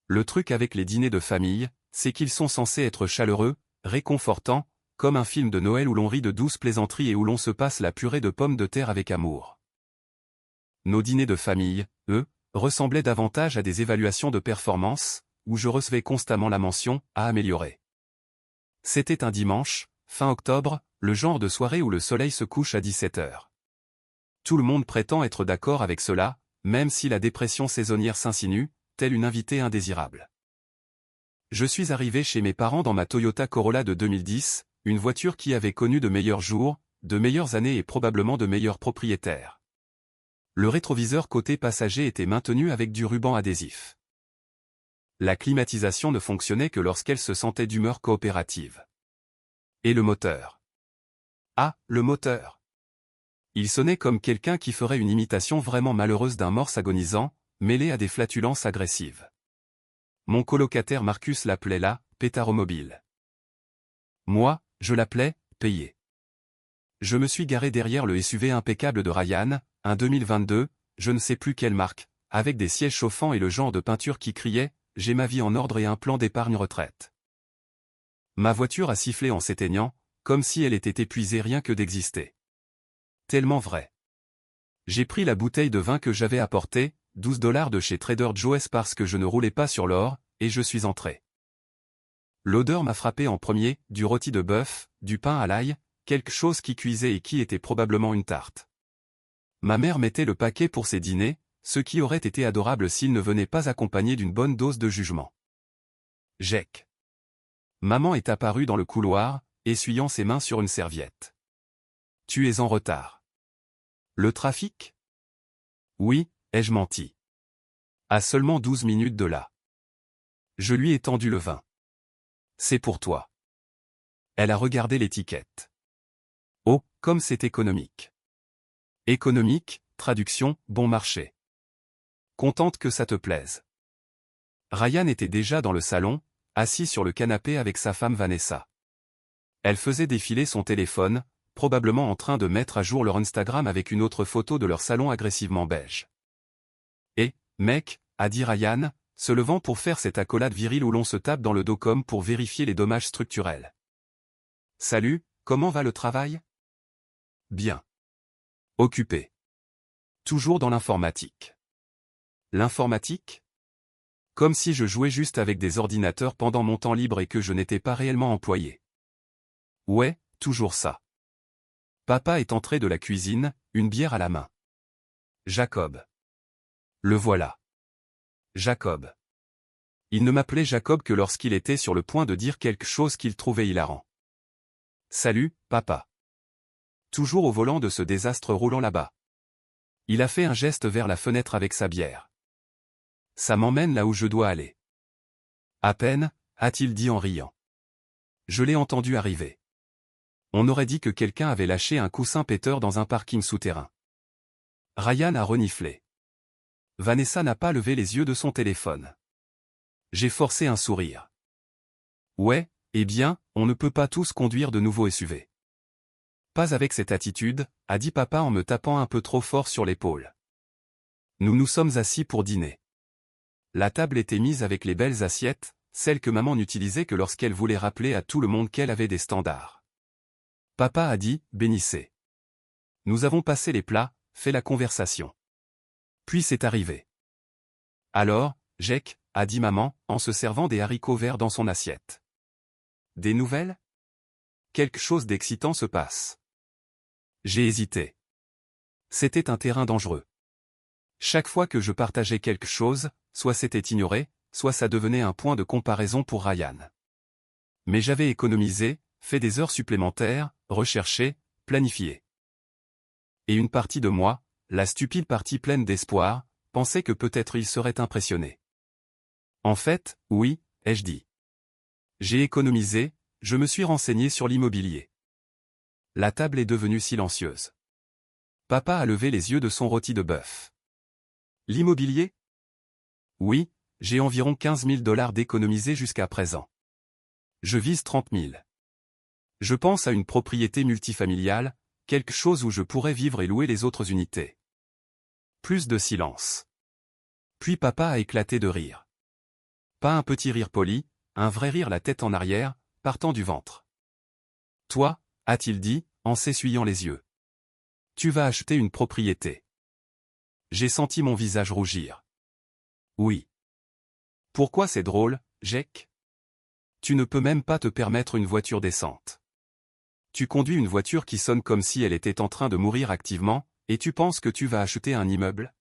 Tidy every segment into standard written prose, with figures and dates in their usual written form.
Le truc avec les dîners de famille, c'est qu'ils sont censés être chaleureux, réconfortants, comme un film de Noël où l'on rit de douces plaisanteries et où l'on se passe la purée de pommes de terre avec amour. Nos dîners de famille, eux, ressemblaient davantage à des évaluations de performance, où je recevais constamment la mention « à améliorer ». C'était un dimanche, fin octobre, le genre de soirée où le soleil se couche à 17h. Tout le monde prétend être d'accord avec cela, même si la dépression saisonnière s'insinue, telle une invitée indésirable. Je suis arrivé chez mes parents dans ma Toyota Corolla de 2010, une voiture qui avait connu de meilleurs jours, de meilleures années et probablement de meilleurs propriétaires. Le rétroviseur côté passager était maintenu avec du ruban adhésif. La climatisation ne fonctionnait que lorsqu'elle se sentait d'humeur coopérative. Et le moteur. Ah, le moteur! Il sonnait comme quelqu'un qui ferait une imitation vraiment malheureuse d'un morse agonisant, mêlé à des flatulences agressives. Mon colocataire Marcus l'appelait là, pétaromobile. Moi, je l'appelais, payé. Je me suis garé derrière le SUV impeccable de Ryan, un 2022, je ne sais plus quelle marque, avec des sièges chauffants et le genre de peinture qui criait « J'ai ma vie en ordre et un plan d'épargne retraite ». Ma voiture a sifflé en s'éteignant, comme si elle était épuisée rien que d'exister. Tellement vrai. J'ai pris la bouteille de vin que j'avais apportée, $12 de chez Trader Joe's parce que je ne roulais pas sur l'or, et je suis entré. L'odeur m'a frappé en premier, du rôti de bœuf, du pain à l'ail, quelque chose qui cuisait et qui était probablement une tarte. Ma mère mettait le paquet pour ses dîners, ce qui aurait été adorable s'il ne venait pas accompagné d'une bonne dose de jugement. Jec. Maman est apparue dans le couloir, essuyant ses mains sur une serviette. Tu es en retard. Le trafic? Oui, ai-je menti. À seulement 12 minutes de là. Je lui ai tendu le vin. C'est pour toi. Elle a regardé l'étiquette. Oh, comme c'est économique. Économique, traduction, bon marché. Contente que ça te plaise. Ryan était déjà dans le salon, assis sur le canapé avec sa femme Vanessa. Elle faisait défiler son téléphone, probablement en train de mettre à jour leur Instagram avec une autre photo de leur salon agressivement beige. Et, mec, a dit Ryan, se levant pour faire cette accolade virile où l'on se tape dans le dos comme pour vérifier les dommages structurels. Salut, comment va le travail? Bien. Occupé. Toujours dans l'informatique. L'informatique? Comme si je jouais juste avec des ordinateurs pendant mon temps libre et que je n'étais pas réellement employé. Ouais, toujours ça. Papa est entré de la cuisine, une bière à la main. Jacob. Le voilà. Jacob. Il ne m'appelait Jacob que lorsqu'il était sur le point de dire quelque chose qu'il trouvait hilarant. Salut, papa. Toujours au volant de ce désastre roulant là-bas. Il a fait un geste vers la fenêtre avec sa bière. Ça m'emmène là où je dois aller. À peine, a-t-il dit en riant. Je l'ai entendu arriver. On aurait dit que quelqu'un avait lâché un coussin péteur dans un parking souterrain. Ryan a reniflé. Vanessa n'a pas levé les yeux de son téléphone. J'ai forcé un sourire. Ouais, eh bien, on ne peut pas tous conduire de nouveaux SUV. Pas avec cette attitude, a dit papa en me tapant un peu trop fort sur l'épaule. Nous nous sommes assis pour dîner. La table était mise avec les belles assiettes, celles que maman n'utilisait que lorsqu'elle voulait rappeler à tout le monde qu'elle avait des standards. Papa a dit, bénissez. Nous avons passé les plats, fait la conversation. Puis c'est arrivé. Alors, Jec, a dit maman, en se servant des haricots verts dans son assiette. Des nouvelles? Quelque chose d'excitant se passe. J'ai hésité. C'était un terrain dangereux. Chaque fois que je partageais quelque chose, soit c'était ignoré, soit ça devenait un point de comparaison pour Ryan. Mais j'avais économisé, fait des heures supplémentaires, recherché, planifié. Et une partie de moi, la stupide partie pleine d'espoir, pensait que peut-être il serait impressionné. En fait, oui, ai-je dit. J'ai économisé, je me suis renseigné sur l'immobilier. La table est devenue silencieuse. Papa a levé les yeux de son rôti de bœuf. L'immobilier? Oui, j'ai environ 15 000 $ d'économisés jusqu'à présent. Je vise 30 000. Je pense à une propriété multifamiliale, quelque chose où je pourrais vivre et louer les autres unités. Plus de silence. Puis papa a éclaté de rire. Pas un petit rire poli, un vrai rire la tête en arrière, partant du ventre. Toi, a-t-il dit, en s'essuyant les yeux. Tu vas acheter une propriété. J'ai senti mon visage rougir. Oui. Pourquoi c'est drôle, Jack? Tu ne peux même pas te permettre une voiture décente. Tu conduis une voiture qui sonne comme si elle était en train de mourir activement, et tu penses que tu vas acheter un immeuble?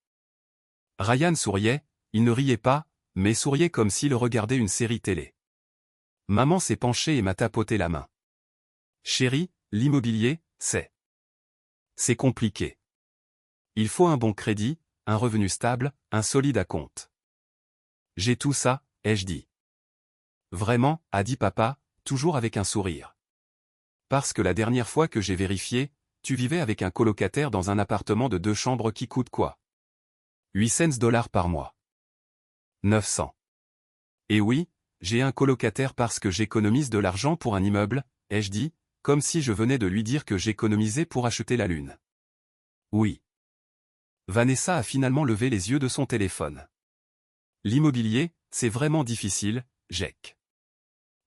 Ryan souriait, il ne riait pas, mais souriait comme s'il regardait une série télé. Maman s'est penchée et m'a tapoté la main. Chérie, l'immobilier, c'est compliqué. Il faut un bon crédit, un revenu stable, un solide acompte. J'ai tout ça, ai-je dit. Vraiment, a dit papa, toujours avec un sourire. Parce que la dernière fois que j'ai vérifié, tu vivais avec un colocataire dans un appartement de 2 chambres qui coûte quoi? 800 dollars par mois. 900. Et oui, j'ai un colocataire parce que j'économise de l'argent pour un immeuble, ai-je dit, comme si je venais de lui dire que j'économisais pour acheter la lune. Oui. Vanessa a finalement levé les yeux de son téléphone. L'immobilier, c'est vraiment difficile, Jack.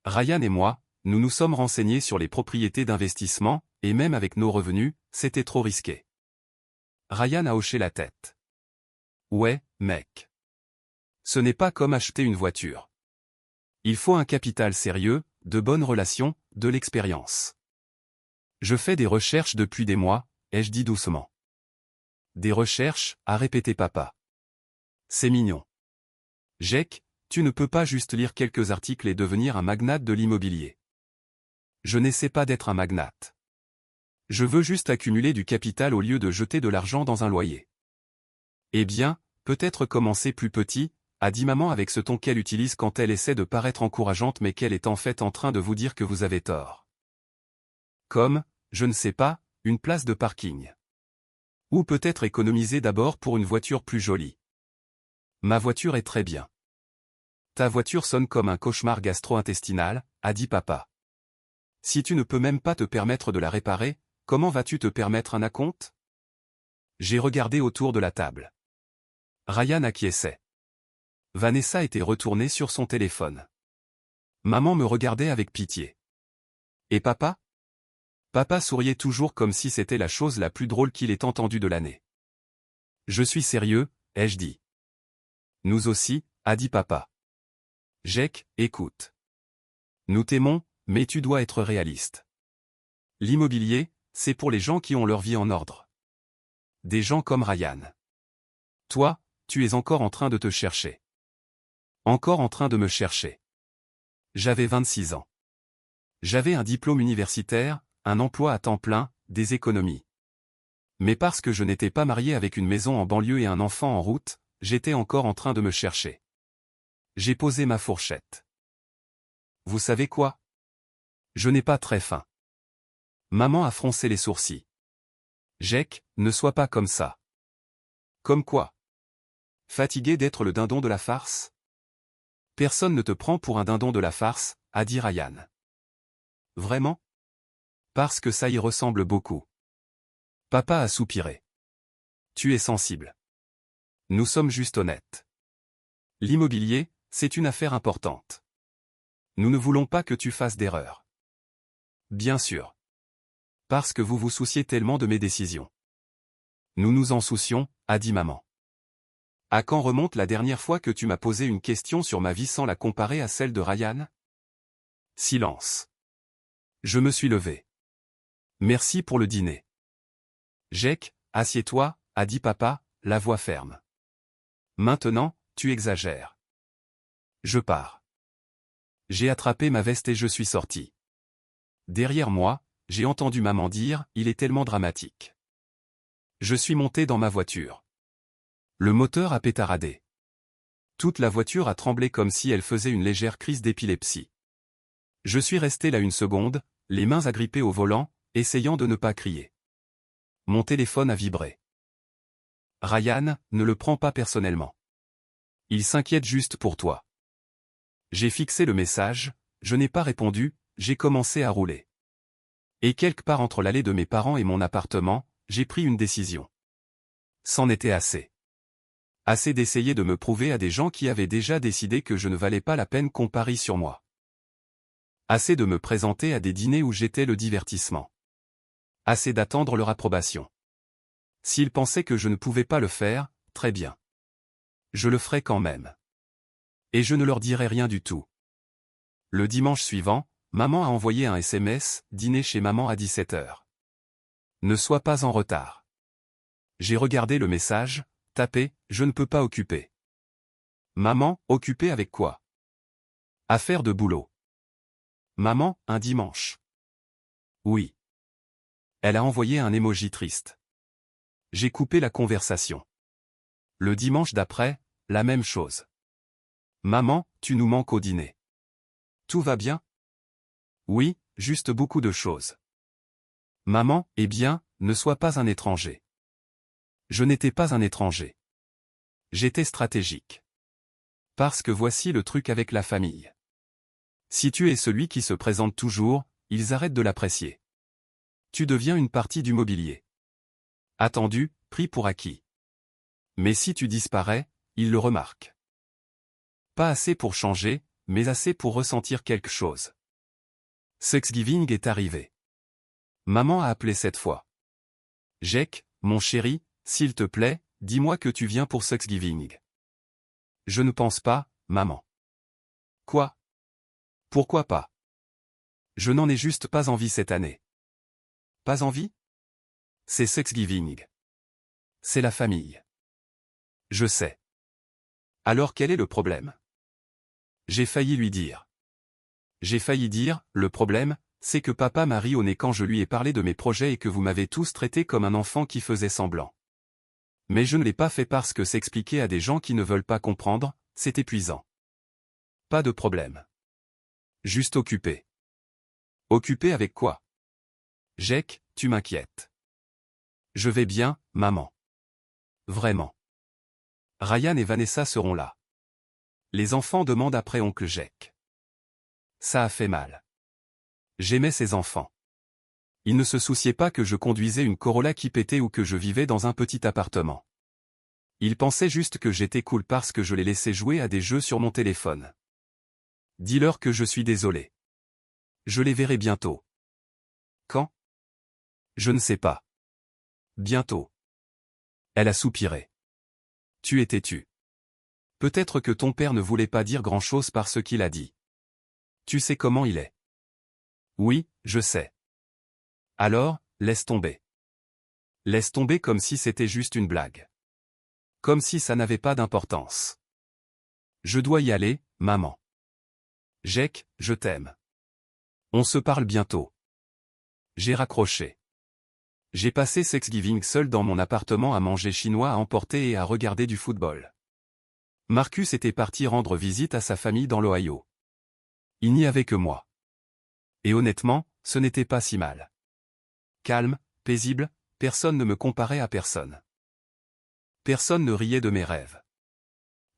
Ryan et moi, nous nous sommes renseignés sur les propriétés d'investissement, et même avec nos revenus, c'était trop risqué. Ryan a hoché la tête. Ouais, mec. Ce n'est pas comme acheter une voiture. Il faut un capital sérieux, de bonnes relations, de l'expérience. Je fais des recherches depuis des mois, ai-je dit doucement. Des recherches, a répété papa. C'est mignon. Jack, tu ne peux pas juste lire quelques articles et devenir un magnate de l'immobilier. Je n'essaie pas d'être un magnate. Je veux juste accumuler du capital au lieu de jeter de l'argent dans un loyer. Eh bien, peut-être commencer plus petit, a dit maman avec ce ton qu'elle utilise quand elle essaie de paraître encourageante mais qu'elle est en fait en train de vous dire que vous avez tort. Comme, je ne sais pas, une place de parking. Ou peut-être économiser d'abord pour une voiture plus jolie. Ma voiture est très bien. Ta voiture sonne comme un cauchemar gastro-intestinal, a dit papa. Si tu ne peux même pas te permettre de la réparer, comment vas-tu te permettre un acompte? J'ai regardé autour de la table. Ryan acquiesçait. Vanessa était retournée sur son téléphone. Maman me regardait avec pitié. Et papa? Papa souriait toujours comme si c'était la chose la plus drôle qu'il ait entendue de l'année. Je suis sérieux, ai-je dit. Nous aussi, a dit papa. Jack, écoute. Nous t'aimons, mais tu dois être réaliste. L'immobilier, c'est pour les gens qui ont leur vie en ordre. Des gens comme Ryan. Toi, tu es encore en train de te chercher. Encore en train de me chercher. J'avais 26 ans. J'avais un diplôme universitaire, un emploi à temps plein, des économies. Mais parce que je n'étais pas marié avec une maison en banlieue et un enfant en route, j'étais encore en train de me chercher. J'ai posé ma fourchette. Vous savez quoi? Je n'ai pas très faim. Maman a froncé les sourcils. Jack, ne sois pas comme ça. Comme quoi? Fatigué d'être le dindon de la farce? Personne ne te prend pour un dindon de la farce, a dit Ryan. Vraiment? Parce que ça y ressemble beaucoup. Papa a soupiré. Tu es sensible. Nous sommes juste honnêtes. L'immobilier, c'est une affaire importante. Nous ne voulons pas que tu fasses d'erreur. Bien sûr. Parce que vous vous souciez tellement de mes décisions. Nous nous en soucions, a dit maman. À quand remonte la dernière fois que tu m'as posé une question sur ma vie sans la comparer à celle de Ryan? Silence. Je me suis levé. Merci pour le dîner. Jack, assieds-toi, a dit papa, la voix ferme. Maintenant, tu exagères. Je pars. J'ai attrapé ma veste et je suis sorti. Derrière moi, j'ai entendu maman dire, il est tellement dramatique. Je suis monté dans ma voiture. Le moteur a pétaradé. Toute la voiture a tremblé comme si elle faisait une légère crise d'épilepsie. Je suis resté là une seconde, les mains agrippées au volant, essayant de ne pas crier. Mon téléphone a vibré. Ryan, ne le prends pas personnellement. Il s'inquiète juste pour toi. J'ai fixé le message, je n'ai pas répondu, j'ai commencé à rouler. Et quelque part entre l'allée de mes parents et mon appartement, j'ai pris une décision. C'en était assez. Assez d'essayer de me prouver à des gens qui avaient déjà décidé que je ne valais pas la peine qu'on parie sur moi. Assez de me présenter à des dîners où j'étais le divertissement. Assez d'attendre leur approbation. S'ils pensaient que je ne pouvais pas le faire, très bien. Je le ferai quand même. Et je ne leur dirai rien du tout. Le dimanche suivant, maman a envoyé un SMS, dîner chez maman à 17h. Ne sois pas en retard. J'ai regardé le message, tapé, je ne peux pas occuper. Maman, occupée avec quoi? Affaire de boulot. Maman, un dimanche. Oui. Elle a envoyé un emoji triste. J'ai coupé la conversation. Le dimanche d'après, la même chose. Maman, tu nous manques au dîner. Tout va bien? Oui, juste beaucoup de choses. Maman, eh bien, ne sois pas un étranger. Je n'étais pas un étranger. J'étais stratégique. Parce que voici le truc avec la famille. Si tu es celui qui se présente toujours, ils arrêtent de l'apprécier. Tu deviens une partie du mobilier. Attendu, pris pour acquis. Mais si tu disparais, ils le remarquent. Pas assez pour changer, mais assez pour ressentir quelque chose. Thanksgiving est arrivé. Maman a appelé cette fois. Jake, mon chéri, s'il te plaît, dis-moi que tu viens pour Thanksgiving. Je ne pense pas, maman. Quoi? Pourquoi pas? Je n'en ai juste pas envie cette année. Pas envie? C'est Thanksgiving. C'est la famille. Je sais. Alors quel est le problème? J'ai failli lui dire. J'ai failli dire, le problème, c'est que papa m'a ri au nez quand je lui ai parlé de mes projets et que vous m'avez tous traité comme un enfant qui faisait semblant. Mais je ne l'ai pas fait parce que s'expliquer à des gens qui ne veulent pas comprendre, c'est épuisant. Pas de problème. Juste occupé. Occupé avec quoi? Jake, tu m'inquiètes. Je vais bien, maman. Vraiment. Ryan et Vanessa seront là. Les enfants demandent après oncle Jake. Ça a fait mal. J'aimais ces enfants. Ils ne se souciaient pas que je conduisais une Corolla qui pétait ou que je vivais dans un petit appartement. Ils pensaient juste que j'étais cool parce que je les laissais jouer à des jeux sur mon téléphone. Dis-leur que je suis désolé. Je les verrai bientôt. Quand? Je ne sais pas. Bientôt. Elle a soupiré. Tu es têtu. Peut-être que ton père ne voulait pas dire grand-chose par ce qu'il a dit. Tu sais comment il est. Oui, je sais. Alors, laisse tomber. Laisse tomber comme si c'était juste une blague. Comme si ça n'avait pas d'importance. Je dois y aller, maman. Jake, je t'aime. On se parle bientôt. J'ai raccroché. J'ai passé Thanksgiving seul dans mon appartement à manger chinois à emporter et à regarder du football. Marcus était parti rendre visite à sa famille dans l'Ohio. Il n'y avait que moi. Et honnêtement, ce n'était pas si mal. Calme, paisible, personne ne me comparait à personne. Personne ne riait de mes rêves.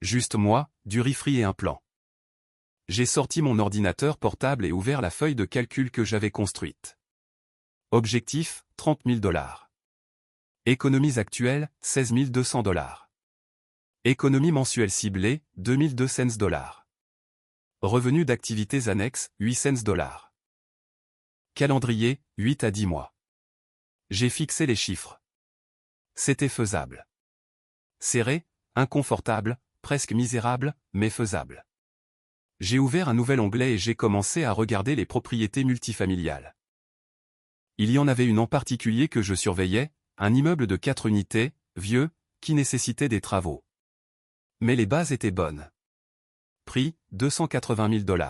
Juste moi, du riz frit et un plan. J'ai sorti mon ordinateur portable et ouvert la feuille de calcul que j'avais construite. Objectif, 30 000 $. Économies actuelles, 16 200 $. Économie mensuelle ciblée, 2200 $. Revenus d'activités annexes, 800 $. Calendrier, 8 à 10 mois. J'ai fixé les chiffres. C'était faisable. Serré, inconfortable, presque misérable, mais faisable. J'ai ouvert un nouvel onglet et j'ai commencé à regarder les propriétés multifamiliales. Il y en avait une en particulier que je surveillais, un immeuble de 4 unités, vieux, qui nécessitait des travaux. Mais les bases étaient bonnes. Prix, 280 000 $.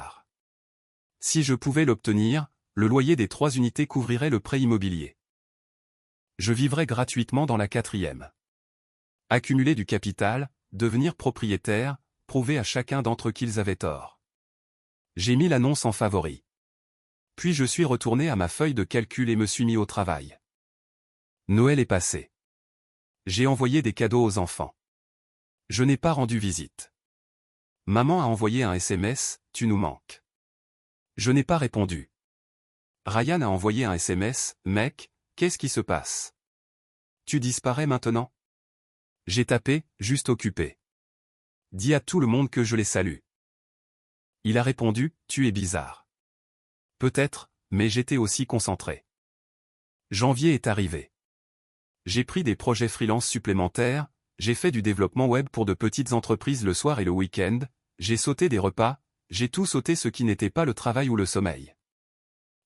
Si je pouvais l'obtenir, le loyer des 3 unités couvrirait le prêt immobilier. Je vivrais gratuitement dans la 4e. Accumuler du capital, devenir propriétaire, prouver à chacun d'entre eux qu'ils avaient tort. J'ai mis l'annonce en favori. Puis je suis retourné à ma feuille de calcul et me suis mis au travail. Noël est passé. J'ai envoyé des cadeaux aux enfants. Je n'ai pas rendu visite. Maman a envoyé un SMS, tu nous manques. Je n'ai pas répondu. Ryan a envoyé un SMS, mec, qu'est-ce qui se passe? Tu disparais maintenant? J'ai tapé, juste occupé. Dis à tout le monde que je les salue. Il a répondu, tu es bizarre. Peut-être, mais j'étais aussi concentré. Janvier est arrivé. J'ai pris des projets freelance supplémentaires, j'ai fait du développement web pour de petites entreprises le soir et le week-end, j'ai sauté des repas, j'ai tout sauté ce qui n'était pas le travail ou le sommeil.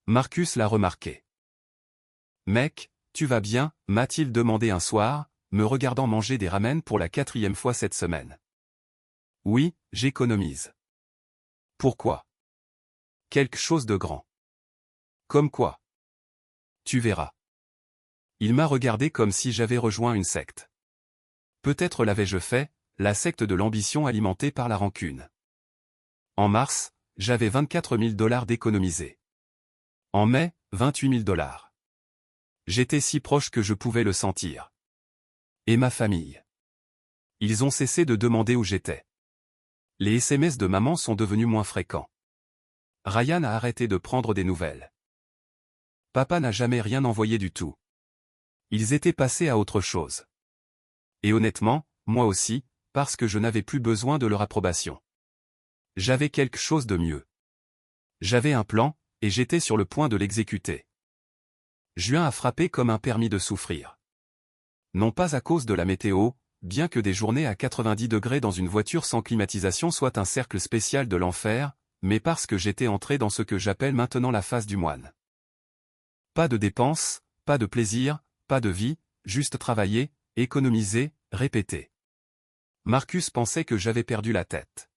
Marcus l'a remarqué. Mec, tu vas bien, m'a-t-il demandé un soir, me regardant manger des ramen pour la 4e fois cette semaine. Oui, j'économise. Pourquoi? Quelque chose de grand. Comme quoi? Tu verras. Il m'a regardé comme si j'avais rejoint une secte. Peut-être l'avais-je fait, la secte de l'ambition alimentée par la rancune. En mars, j'avais 24 000 $ d'économisés. En mai, 28 000 $. J'étais si proche que je pouvais le sentir. Et ma famille. Ils ont cessé de demander où j'étais. Les SMS de maman sont devenus moins fréquents. Ryan a arrêté de prendre des nouvelles. Papa n'a jamais rien envoyé du tout. Ils étaient passés à autre chose. Et honnêtement, moi aussi, parce que je n'avais plus besoin de leur approbation. J'avais quelque chose de mieux. J'avais un plan, et j'étais sur le point de l'exécuter. Juin a frappé comme un permis de souffrir. Non pas à cause de la météo, bien que des journées à 90 degrés dans une voiture sans climatisation soient un cercle spécial de l'enfer, mais parce que j'étais entré dans ce que j'appelle maintenant la phase du moine. Pas de dépenses, pas de plaisir, pas de vie, juste travailler, économiser, répéter. Marcus pensait que j'avais perdu la tête.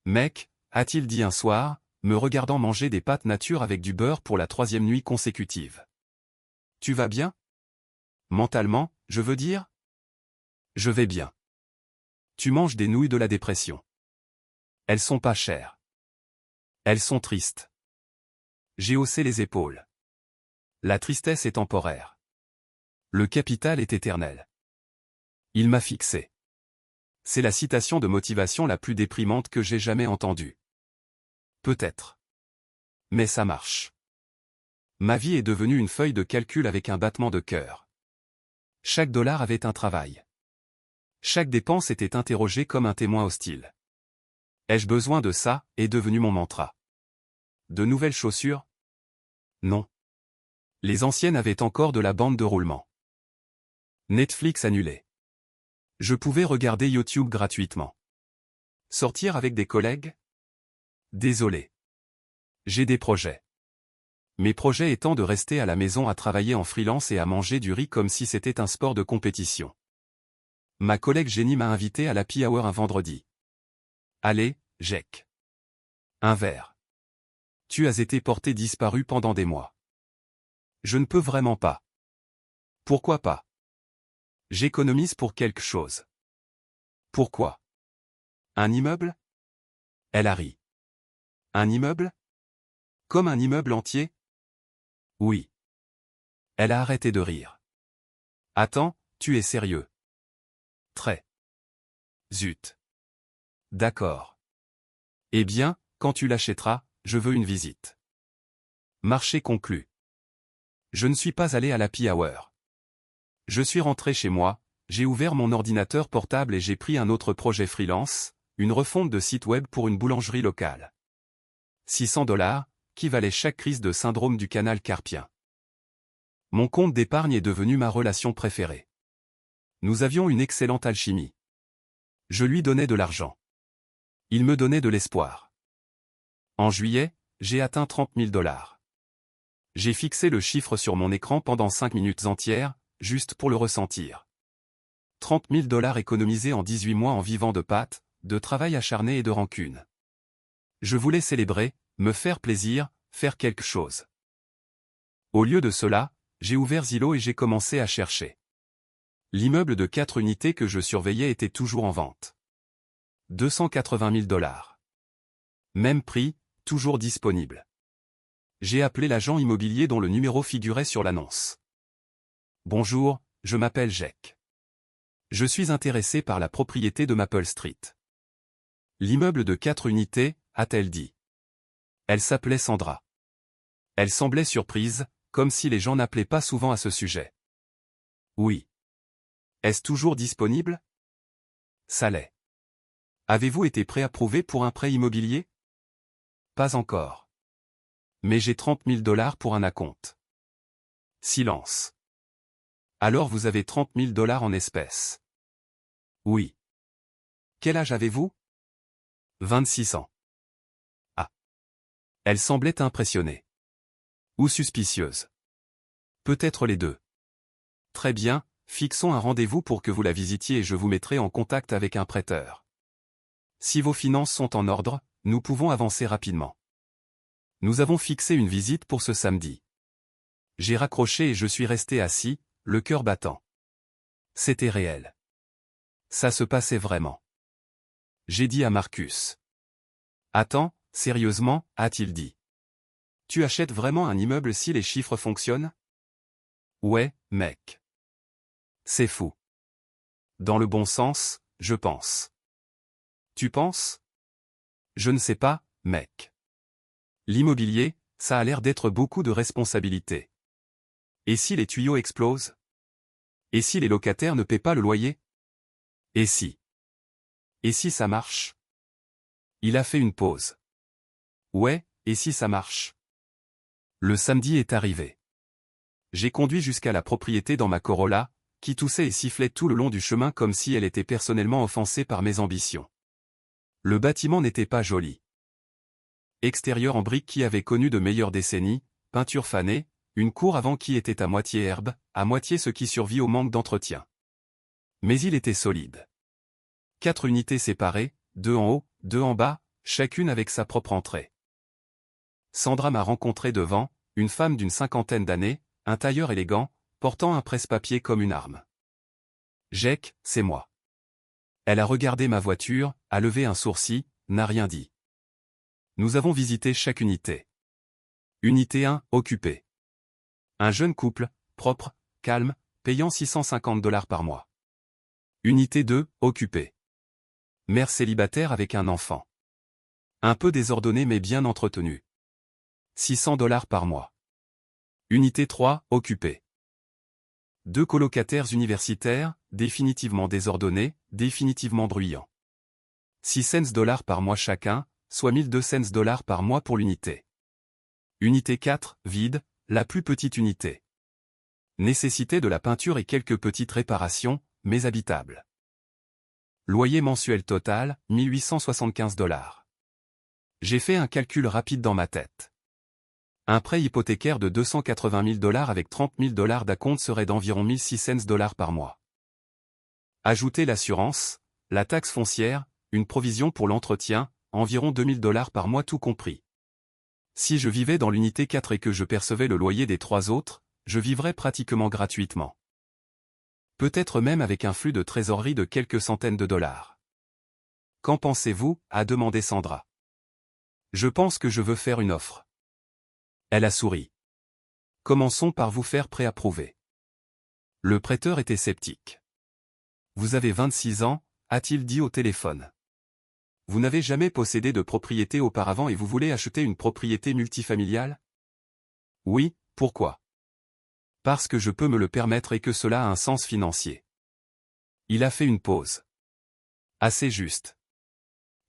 Mec, a-t-il dit un soir, me regardant manger des pâtes nature avec du beurre pour la 3e nuit consécutive. Tu vas bien? Mentalement, je veux dire? Je vais bien. Tu manges des nouilles de la dépression. Elles sont pas chères. Elles sont tristes. J'ai haussé les épaules. La tristesse est temporaire. Le capital est éternel. Il m'a fixé. C'est la citation de motivation la plus déprimante que j'ai jamais entendue. Peut-être. Mais ça marche. Ma vie est devenue une feuille de calcul avec un battement de cœur. Chaque dollar avait un travail. Chaque dépense était interrogée comme un témoin hostile. Ai-je besoin de ça, est devenu mon mantra. De nouvelles chaussures? Non. Les anciennes avaient encore de la bande de roulement. Netflix annulé. Je pouvais regarder YouTube gratuitement. Sortir avec des collègues? Désolé. J'ai des projets. Mes projets étant de rester à la maison à travailler en freelance et à manger du riz comme si c'était un sport de compétition. Ma collègue Jenny m'a invité à l'Happy Hour un vendredi. Allez, Jack. Un verre. Tu as été porté disparu pendant des mois. Je ne peux vraiment pas. Pourquoi pas? J'économise pour quelque chose. Pourquoi? Un immeuble? Elle a ri. Un immeuble? Comme un immeuble entier? Oui. Elle a arrêté de rire. Attends, tu es sérieux? Très. Zut. D'accord. Eh bien, quand tu l'achèteras, je veux une visite. Marché conclu. Je ne suis pas allé à l'Happy Hour. Je suis rentré chez moi, j'ai ouvert mon ordinateur portable et j'ai pris un autre projet freelance, une refonte de site web pour une boulangerie locale. 600 $, qui valait chaque crise de syndrome du canal carpien. Mon compte d'épargne est devenu ma relation préférée. Nous avions une excellente alchimie. Je lui donnais de l'argent. Il me donnait de l'espoir. En juillet, j'ai atteint 30 000 $. J'ai fixé le chiffre sur mon écran pendant 5 minutes entières, juste pour le ressentir. 30 000 $ économisés en 18 mois en vivant de pâtes, de travail acharné et de rancune. Je voulais célébrer, me faire plaisir, faire quelque chose. Au lieu de cela, j'ai ouvert Zillow et j'ai commencé à chercher. L'immeuble de 4 unités que je surveillais était toujours en vente. 280 000 $. Même prix, toujours disponible. J'ai appelé l'agent immobilier dont le numéro figurait sur l'annonce. Bonjour, je m'appelle Jack. Je suis intéressé par la propriété de Maple Street. L'immeuble de 4 unités, a-t-elle dit. Elle s'appelait Sandra. Elle semblait surprise, comme si les gens n'appelaient pas souvent à ce sujet. Oui. Est-ce toujours disponible? Ça l'est. Avez-vous été préapprouvé pour un prêt immobilier? Pas encore. Mais j'ai 30 000 $ pour un acompte. Silence. Alors vous avez 30 000 $ en espèces? Oui. Quel âge avez-vous? 26 ans. Ah. Elle semblait impressionnée. Ou suspicieuse. Peut-être les deux. Très bien, fixons un rendez-vous pour que vous la visitiez et je vous mettrai en contact avec un prêteur. Si vos finances sont en ordre, nous pouvons avancer rapidement. Nous avons fixé une visite pour ce samedi. J'ai raccroché et je suis resté assis, le cœur battant. C'était réel. Ça se passait vraiment. J'ai dit à Marcus. Attends, sérieusement, a-t-il dit. Tu achètes vraiment un immeuble si les chiffres fonctionnent? Ouais, mec. C'est fou. Dans le bon sens, je pense. Tu penses? Je ne sais pas, mec. L'immobilier, ça a l'air d'être beaucoup de responsabilités. Et si les tuyaux explosent? Et si les locataires ne paient pas le loyer? Et si? Et si ça marche? Il a fait une pause. Ouais, et si ça marche? Le samedi est arrivé. J'ai conduit jusqu'à la propriété dans ma Corolla, qui toussait et sifflait tout le long du chemin comme si elle était personnellement offensée par mes ambitions. Le bâtiment n'était pas joli. Extérieur en briques qui avait connu de meilleures décennies, peinture fanée, une cour avant qui était à moitié herbe, à moitié ce qui survit au manque d'entretien. Mais il était solide. 4 unités séparées, 2 en haut, 2 en bas, chacune avec sa propre entrée. Sandra m'a rencontré devant, une femme d'une 50aine d'années, un tailleur élégant, portant un presse-papier comme une arme. Jake, c'est moi. Elle a regardé ma voiture, a levé un sourcil, n'a rien dit. Nous avons visité chaque unité. Unité 1, occupée. Un jeune couple, propre, calme, payant 650 $ par mois. Unité 2, occupée. Mère célibataire avec un enfant. Un peu désordonné mais bien entretenu. 600 $ par mois. Unité 3, occupée. 2 colocataires universitaires, définitivement désordonnés, définitivement bruyants. 6 cents $ par mois chacun, soit 1200 $ par mois pour l'unité. Unité 4, vide, la plus petite unité. Nécessité de la peinture et quelques petites réparations, mais habitable. Loyer mensuel total, 1875 $. J'ai fait un calcul rapide dans ma tête. Un prêt hypothécaire de 280 000 $ avec 30 000 $ d'acompte serait d'environ 1600 $ par mois. Ajoutez l'assurance, la taxe foncière, une provision pour l'entretien, environ 2000 $ par mois tout compris. Si je vivais dans l'unité 4 et que je percevais le loyer des 3 autres, je vivrais pratiquement gratuitement. Peut-être même avec un flux de trésorerie de quelques centaines de dollars. Qu'en pensez-vous? A demandé Sandra. Je pense que je veux faire une offre. Elle a souri. Commençons par vous faire préapprouver. Le prêteur était sceptique. Vous avez 26 ans, a-t-il dit au téléphone. Vous n'avez jamais possédé de propriété auparavant et vous voulez acheter une propriété multifamiliale? Oui, pourquoi? Parce que je peux me le permettre et que cela a un sens financier. Il a fait une pause. Assez juste.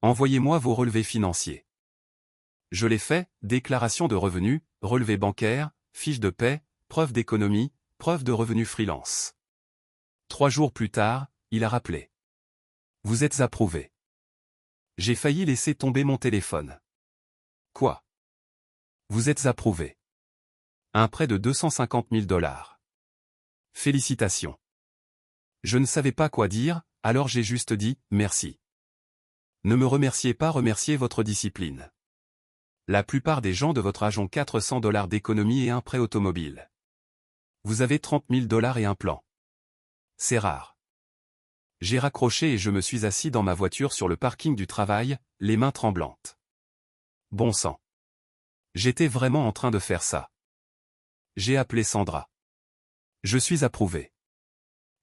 Envoyez-moi vos relevés financiers. Je l'ai fait, déclaration de revenus, relevé bancaire, fiche de paie, preuve d'économie, preuve de revenus freelance. 3 jours plus tard, il a rappelé. Vous êtes approuvé. J'ai failli laisser tomber mon téléphone. Quoi? Vous êtes approuvé. Un prêt de 250 000 $. Félicitations. Je ne savais pas quoi dire, alors j'ai juste dit « merci ». Ne me remerciez pas, remerciez votre discipline. La plupart des gens de votre âge ont 400 $ d'économie et un prêt automobile. Vous avez 30 000 $ et un plan. C'est rare. J'ai raccroché et je me suis assis dans ma voiture sur le parking du travail, les mains tremblantes. Bon sang. J'étais vraiment en train de faire ça. J'ai appelé Sandra. Je suis approuvé.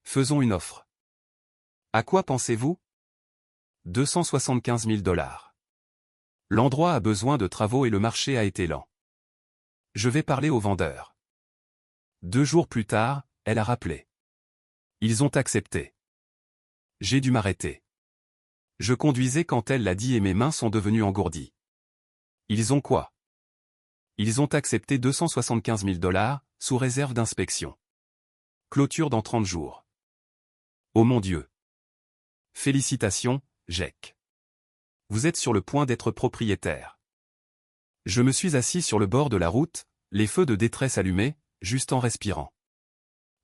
Faisons une offre. À quoi pensez-vous? 275 000 $. L'endroit a besoin de travaux et le marché a été lent. Je vais parler au vendeur. 2 jours plus tard, elle a rappelé. Ils ont accepté. J'ai dû m'arrêter. Je conduisais quand elle l'a dit et mes mains sont devenues engourdies. Ils ont quoi? Ils ont accepté 275 000 $, sous réserve d'inspection. Clôture dans 30 jours. Oh mon Dieu! Félicitations, Jack. Vous êtes sur le point d'être propriétaire. Je me suis assis sur le bord de la route, les feux de détresse allumés, juste en respirant.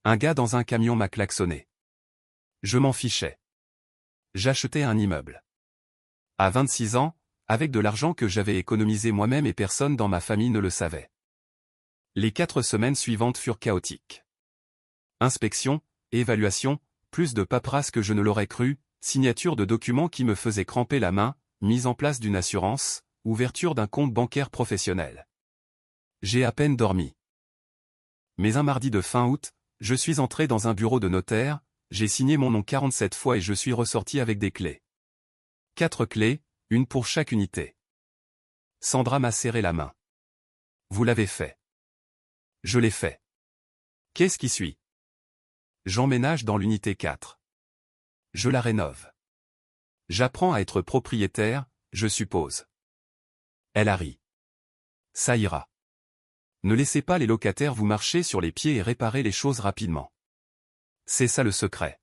Un gars dans un camion m'a klaxonné. Je m'en fichais. J'achetais un immeuble. À 26 ans, avec de l'argent que j'avais économisé moi-même et personne dans ma famille ne le savait. Les 4 semaines suivantes furent chaotiques. Inspection, évaluation, plus de paperasse que je ne l'aurais cru, signature de documents qui me faisaient cramper la main, mise en place d'une assurance, ouverture d'un compte bancaire professionnel. J'ai à peine dormi. Mais un mardi de fin août, je suis entré dans un bureau de notaire, j'ai signé mon nom 47 fois et je suis ressorti avec des clés. 4 clés, une pour chaque unité. Sandra m'a serré la main. Vous l'avez fait. Je l'ai fait. Qu'est-ce qui suit? J'emménage dans l'unité 4. Je la rénove. J'apprends à être propriétaire, je suppose. Elle a ri. Ça ira. Ne laissez pas les locataires vous marcher sur les pieds et réparer les choses rapidement. C'est ça le secret.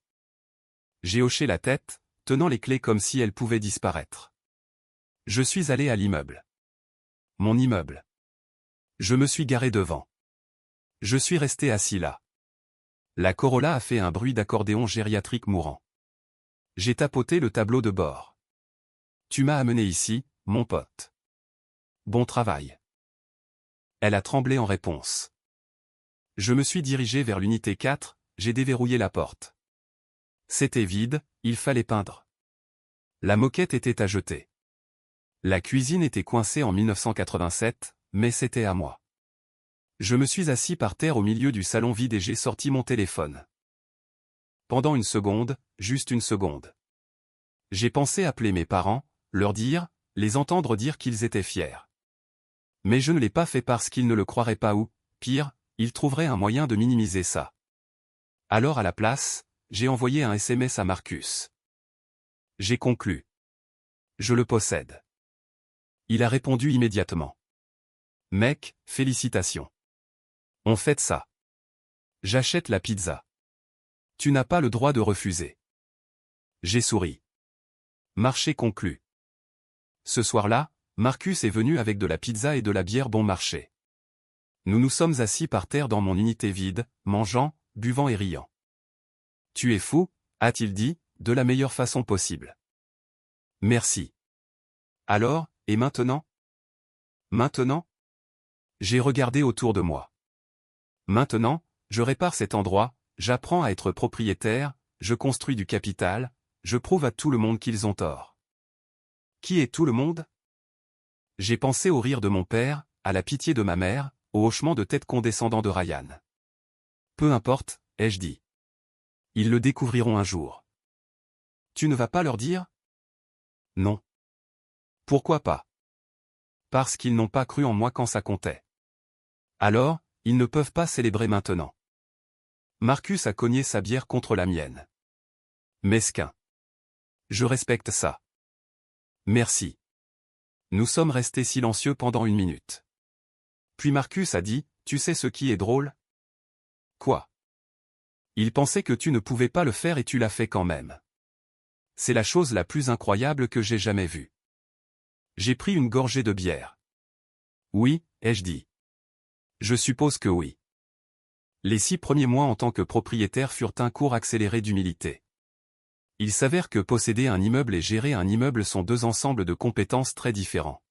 J'ai hoché la tête, tenant les clés comme si elles pouvaient disparaître. Je suis allé à l'immeuble. Mon immeuble. Je me suis garé devant. Je suis resté assis là. La Corolla a fait un bruit d'accordéon gériatrique mourant. J'ai tapoté le tableau de bord. Tu m'as amené ici, mon pote. Bon travail. Elle a tremblé en réponse. Je me suis dirigé vers l'unité 4, j'ai déverrouillé la porte. C'était vide, il fallait peindre. La moquette était à jeter. La cuisine était coincée en 1987, mais c'était à moi. Je me suis assis par terre au milieu du salon vide et j'ai sorti mon téléphone. Pendant une seconde, juste une seconde. J'ai pensé appeler mes parents, leur dire, les entendre dire qu'ils étaient fiers. Mais je ne l'ai pas fait parce qu'ils ne le croiraient pas ou, pire, ils trouveraient un moyen de minimiser ça. Alors à la place, j'ai envoyé un SMS à Marcus. J'ai conclu. Je le possède. Il a répondu immédiatement. Mec, félicitations. On fête ça. J'achète la pizza. Tu n'as pas le droit de refuser. J'ai souri. Marché conclu. Ce soir-là, Marcus est venu avec de la pizza et de la bière bon marché. Nous nous sommes assis par terre dans mon unité vide, mangeant, buvant et riant. Tu es fou, a-t-il dit, de la meilleure façon possible. Merci. Alors, et maintenant? Maintenant? J'ai regardé autour de moi. Maintenant, je répare cet endroit, j'apprends à être propriétaire, je construis du capital, je prouve à tout le monde qu'ils ont tort. Qui est tout le monde? J'ai pensé au rire de mon père, à la pitié de ma mère, au hochement de tête condescendant de Ryan. Peu importe, ai-je dit. Ils le découvriront un jour. Tu ne vas pas leur dire? Non. Pourquoi pas? Parce qu'ils n'ont pas cru en moi quand ça comptait. Alors, ils ne peuvent pas célébrer maintenant. Marcus a cogné sa bière contre la mienne. Mesquin. Je respecte ça. Merci. Nous sommes restés silencieux pendant 1 minute. Puis Marcus a dit, tu sais ce qui est drôle? Quoi? Il pensait que tu ne pouvais pas le faire et tu l'as fait quand même. C'est la chose la plus incroyable que j'ai jamais vue. J'ai pris une gorgée de bière. Oui, ai-je dit. Je suppose que oui. Les 6 premiers mois en tant que propriétaire furent un cours accéléré d'humilité. Il s'avère que posséder un immeuble et gérer un immeuble sont 2 ensembles de compétences très différents.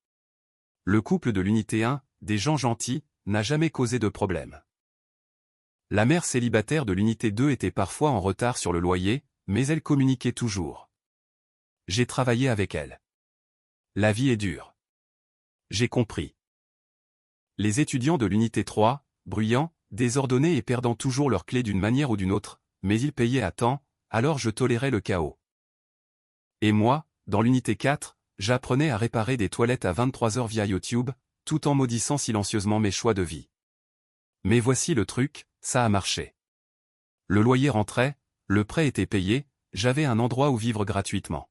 Le couple de l'unité 1, des gens gentils, n'a jamais causé de problème. La mère célibataire de l'unité 2 était parfois en retard sur le loyer, mais elle communiquait toujours. J'ai travaillé avec elle. La vie est dure. J'ai compris. Les étudiants de l'unité 3, bruyants, désordonnés et perdant toujours leurs clés d'une manière ou d'une autre, mais ils payaient à temps, alors je tolérais le chaos. Et moi, dans l'unité 4, j'apprenais à réparer des toilettes à 23 heures via YouTube, tout en maudissant silencieusement mes choix de vie. Mais voici le truc, ça a marché. Le loyer rentrait, le prêt était payé, j'avais un endroit où vivre gratuitement.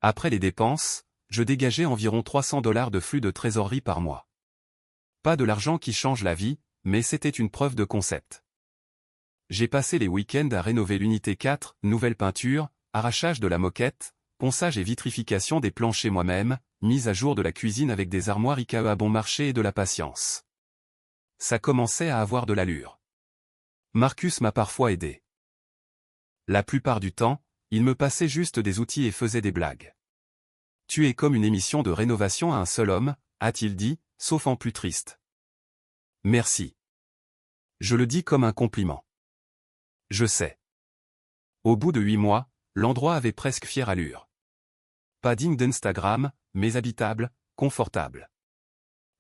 Après les dépenses, je dégageais environ $300 de flux de trésorerie par mois. Pas de l'argent qui change la vie, mais c'était une preuve de concept. J'ai passé les week-ends à rénover l'unité 4, nouvelle peinture, arrachage de la moquette, ponçage et vitrification des planchers moi-même, mise à jour de la cuisine avec des armoires IKEA à bon marché et de la patience. Ça commençait à avoir de l'allure. Marcus m'a parfois aidé. La plupart du temps, il me passait juste des outils et faisait des blagues. Tu es comme une émission de rénovation à un seul homme, a-t-il dit, sauf en plus triste. Merci. Je le dis comme un compliment. Je sais. Au bout de 8 mois, l'endroit avait presque fière allure. Pas digne d'Instagram, mais habitable, confortable.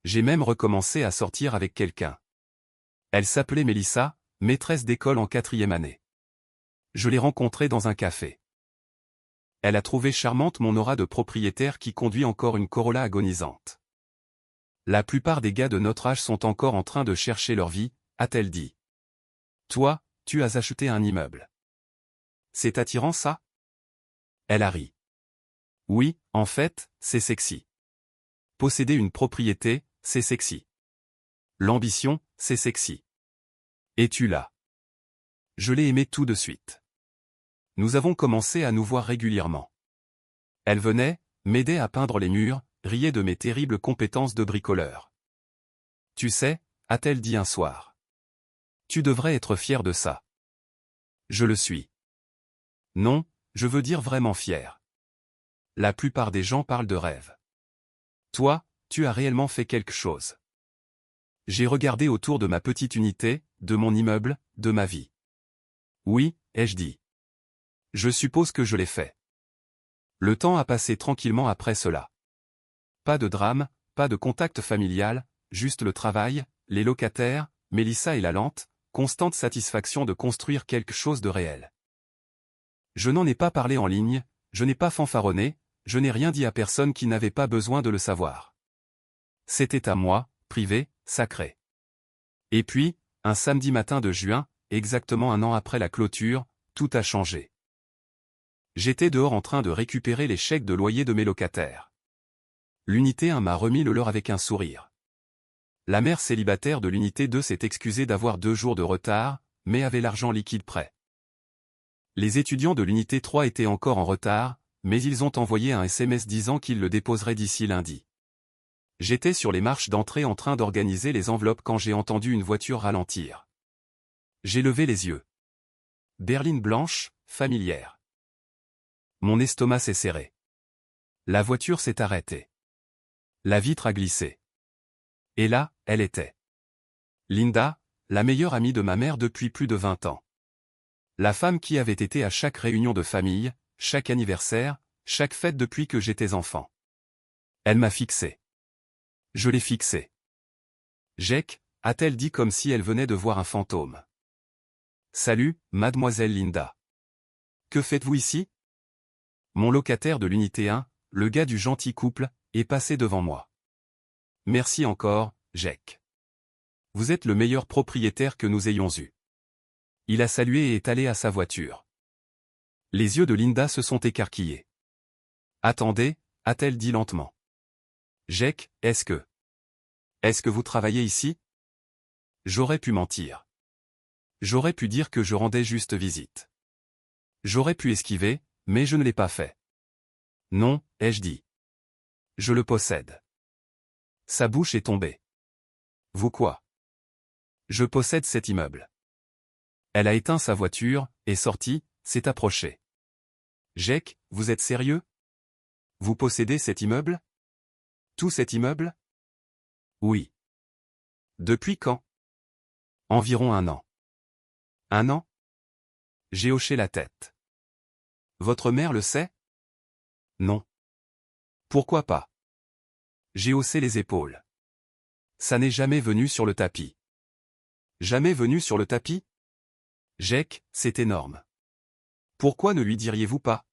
J'ai même recommencé à sortir avec quelqu'un. Elle s'appelait Mélissa, maîtresse d'école en 4e année. Je l'ai rencontrée dans un café. Elle a trouvé charmante mon aura de propriétaire qui conduit encore une Corolla agonisante. La plupart des gars de notre âge sont encore en train de chercher leur vie, a-t-elle dit. Toi, tu as acheté un immeuble. C'est attirant ça? Elle a ri. Oui, en fait, c'est sexy. Posséder une propriété, c'est sexy. L'ambition, c'est sexy. Et tu l'as. Je l'ai aimé tout de suite. Nous avons commencé à nous voir régulièrement. Elle venait, m'aidait à peindre les murs, riait de mes terribles compétences de bricoleur. Tu sais, a-t-elle dit un soir. Tu devrais être fier de ça. Je le suis. Non, je veux dire vraiment fier. La plupart des gens parlent de rêve. Toi, tu as réellement fait quelque chose. J'ai regardé autour de ma petite unité, de mon immeuble, de ma vie. Oui, ai-je dit. Je suppose que je l'ai fait. Le temps a passé tranquillement après cela. Pas de drame, pas de contact familial, juste le travail, les locataires, Mélissa et la lente, constante satisfaction de construire quelque chose de réel. Je n'en ai pas parlé en ligne, je n'ai pas fanfaronné, je n'ai rien dit à personne qui n'avait pas besoin de le savoir. C'était à moi, privé, sacré. Et puis, un samedi matin de juin, exactement un an après la clôture, tout a changé. J'étais dehors en train de récupérer les chèques de loyer de mes locataires. L'unité 1 m'a remis le leur avec un sourire. La mère célibataire de l'unité 2 s'est excusée d'avoir 2 jours de retard, mais avait l'argent liquide prêt. Les étudiants de l'unité 3 étaient encore en retard, mais ils ont envoyé un SMS disant qu'ils le déposeraient d'ici lundi. J'étais sur les marches d'entrée en train d'organiser les enveloppes quand j'ai entendu une voiture ralentir. J'ai levé les yeux. Berline blanche, familière. Mon estomac s'est serré. La voiture s'est arrêtée. La vitre a glissé. Et là, elle était. Linda, la meilleure amie de ma mère depuis plus de 20 ans. La femme qui avait été à chaque réunion de famille, chaque anniversaire, chaque fête depuis que j'étais enfant. Elle m'a fixé. Je l'ai fixée. Jake, a-t-elle dit comme si elle venait de voir un fantôme. Salut, mademoiselle Linda. Que faites-vous ici? Mon locataire de l'unité 1, le gars du gentil couple, est passé devant moi. Merci encore, Jake. Vous êtes le meilleur propriétaire que nous ayons eu. Il a salué et est allé à sa voiture. Les yeux de Linda se sont écarquillés. Attendez, a-t-elle dit lentement. Jake, est-ce que vous travaillez ici? J'aurais pu mentir. J'aurais pu dire que je rendais juste visite. J'aurais pu esquiver, mais je ne l'ai pas fait. Non, ai-je dit. Je le possède. Sa bouche est tombée. Vous quoi? Je possède cet immeuble. Elle a éteint sa voiture, est sortie, s'est approchée. Jake, vous êtes sérieux? Vous possédez cet immeuble? Tout cet immeuble? Oui. Depuis quand? Environ 1 an. 1 an? J'ai hoché la tête. Votre mère le sait? Non. Pourquoi pas? J'ai haussé les épaules. Ça n'est jamais venu sur le tapis. Jamais venu sur le tapis? Jake, c'est énorme. Pourquoi ne lui diriez-vous pas?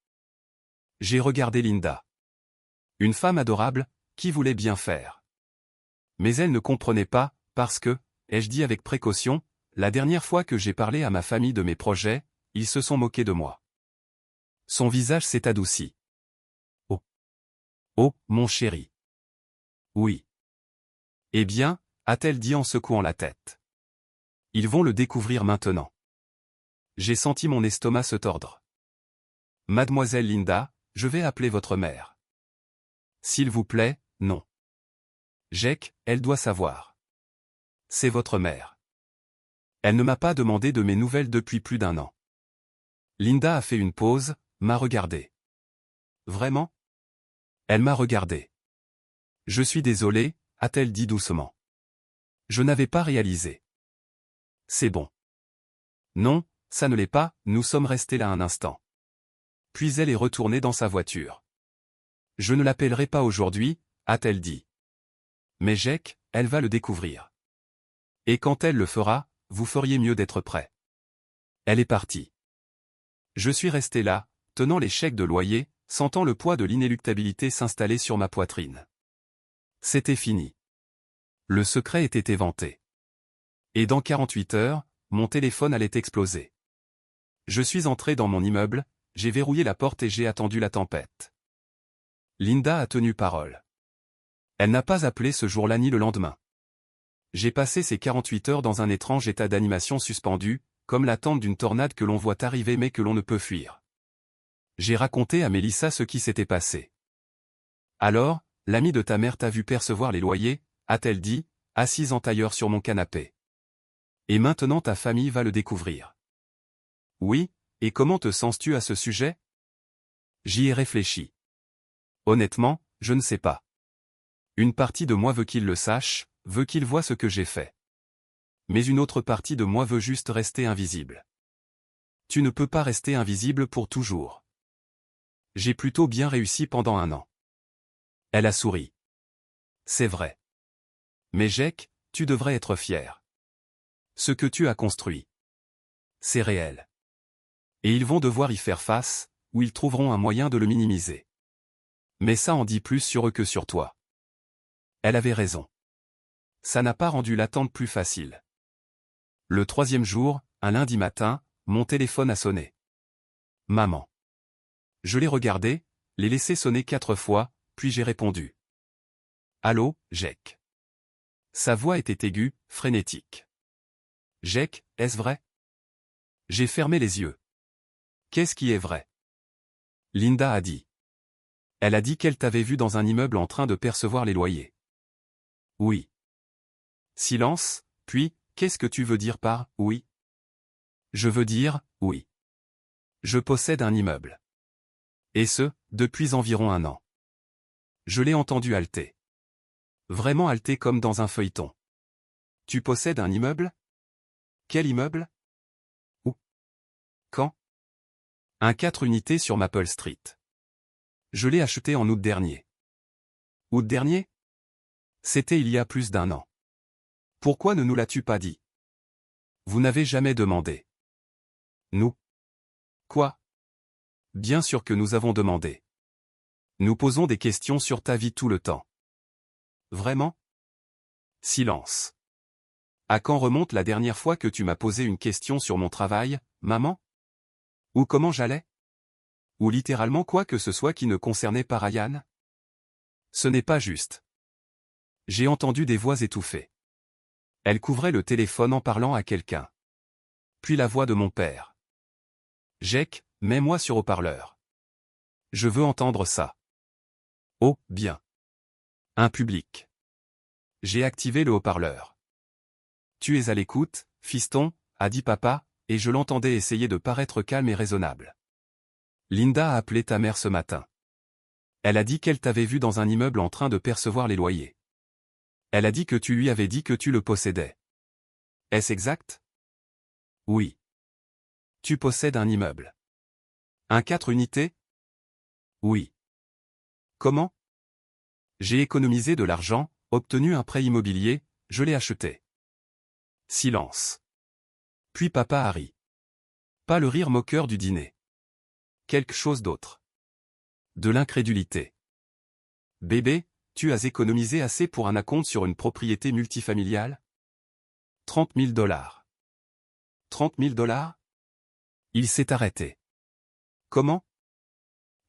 J'ai regardé Linda. Une femme adorable, qui voulait bien faire. Mais elle ne comprenait pas, parce que, ai-je dit avec précaution, la dernière fois que j'ai parlé à ma famille de mes projets, ils se sont moqués de moi. Son visage s'est adouci. Oh. Oh, mon chéri. Oui. Eh bien, a-t-elle dit en secouant la tête. Ils vont le découvrir maintenant. J'ai senti mon estomac se tordre. Mademoiselle Linda, je vais appeler votre mère. S'il vous plaît, non. Jake, elle doit savoir. C'est votre mère. Elle ne m'a pas demandé de mes nouvelles depuis plus d'1 an. Linda a fait une pause, m'a regardé. Vraiment? Elle m'a regardé. Je suis désolé, a-t-elle dit doucement. Je n'avais pas réalisé. C'est bon. Non, ça ne l'est pas, nous sommes restés là un instant. Puis elle est retournée dans sa voiture. Je ne l'appellerai pas aujourd'hui, a-t-elle dit. Mais Jake, elle va le découvrir. Et quand elle le fera, vous feriez mieux d'être prêt. Elle est partie. Je suis resté là, tenant les chèques de loyer, sentant le poids de l'inéluctabilité s'installer sur ma poitrine. C'était fini. Le secret était éventé. Et dans 48 heures, mon téléphone allait exploser. Je suis entré dans mon immeuble, j'ai verrouillé la porte et j'ai attendu la tempête. Linda a tenu parole. Elle n'a pas appelé ce jour-là ni le lendemain. J'ai passé ces 48 heures dans un étrange état d'animation suspendu, comme l'attente d'une tornade que l'on voit arriver mais que l'on ne peut fuir. J'ai raconté à Mélissa ce qui s'était passé. Alors, l'amie de ta mère t'a vu percevoir les loyers, a-t-elle dit, assise en tailleur sur mon canapé. Et maintenant ta famille va le découvrir. Oui, et comment te sens-tu à ce sujet? J'y ai réfléchi. Honnêtement, je ne sais pas. Une partie de moi veut qu'il le sache, veut qu'il voie ce que j'ai fait. Mais une autre partie de moi veut juste rester invisible. Tu ne peux pas rester invisible pour toujours. J'ai plutôt bien réussi pendant 1 an. Elle a souri. C'est vrai. Mais Jake, tu devrais être fier. Ce que tu as construit. C'est réel. Et ils vont devoir y faire face, ou ils trouveront un moyen de le minimiser. Mais ça en dit plus sur eux que sur toi. Elle avait raison. Ça n'a pas rendu l'attente plus facile. Le 3e jour, un lundi matin, mon téléphone a sonné. Maman. Je l'ai regardé, l'ai laissé sonner 4 fois, puis j'ai répondu. Allô, Jake. Sa voix était aiguë, frénétique. Jake, est-ce vrai? J'ai fermé les yeux. Qu'est-ce qui est vrai? Linda a dit. Elle a dit qu'elle t'avait vu dans un immeuble en train de percevoir les loyers. Oui. Silence, puis, qu'est-ce que tu veux dire par « oui » ? Je veux dire « oui ». Je possède un immeuble. Et ce, depuis environ 1 an. Je l'ai entendu halter. Vraiment halter comme dans un feuilleton. Tu possèdes un immeuble? Quel immeuble? Où? Quand? Un 4 unités sur Maple Street. Je l'ai acheté en août dernier. Août dernier? C'était il y a plus d'1 an. Pourquoi ne nous l'as-tu pas dit? Vous n'avez jamais demandé. Nous? Quoi? Bien sûr que nous avons demandé. Nous posons des questions sur ta vie tout le temps. Vraiment? Silence. À quand remonte la dernière fois que tu m'as posé une question sur mon travail, maman? Ou comment j'allais? Ou littéralement quoi que ce soit qui ne concernait pas Ryan? Ce n'est pas juste. J'ai entendu des voix étouffées. Elle couvrait le téléphone en parlant à quelqu'un. Puis la voix de mon père. Jake, mets-moi sur haut-parleur. Je veux entendre ça. Oh, bien. Un public. J'ai activé le haut-parleur. Tu es à l'écoute, fiston, a dit papa, et je l'entendais essayer de paraître calme et raisonnable. Linda a appelé ta mère ce matin. Elle a dit qu'elle t'avait vu dans un immeuble en train de percevoir les loyers. Elle a dit que tu lui avais dit que tu le possédais. Est-ce exact? Oui. Tu possèdes un immeuble. Un 4 unités? Oui. Comment? J'ai économisé de l'argent, obtenu un prêt immobilier, je l'ai acheté. Silence. Puis papa a ri. Pas le rire moqueur du dîner. Quelque chose d'autre. De l'incrédulité. Bébé, tu as économisé assez pour un acompte sur une propriété multifamiliale? 30 000 $. 30 000 $? Il s'est arrêté. Comment?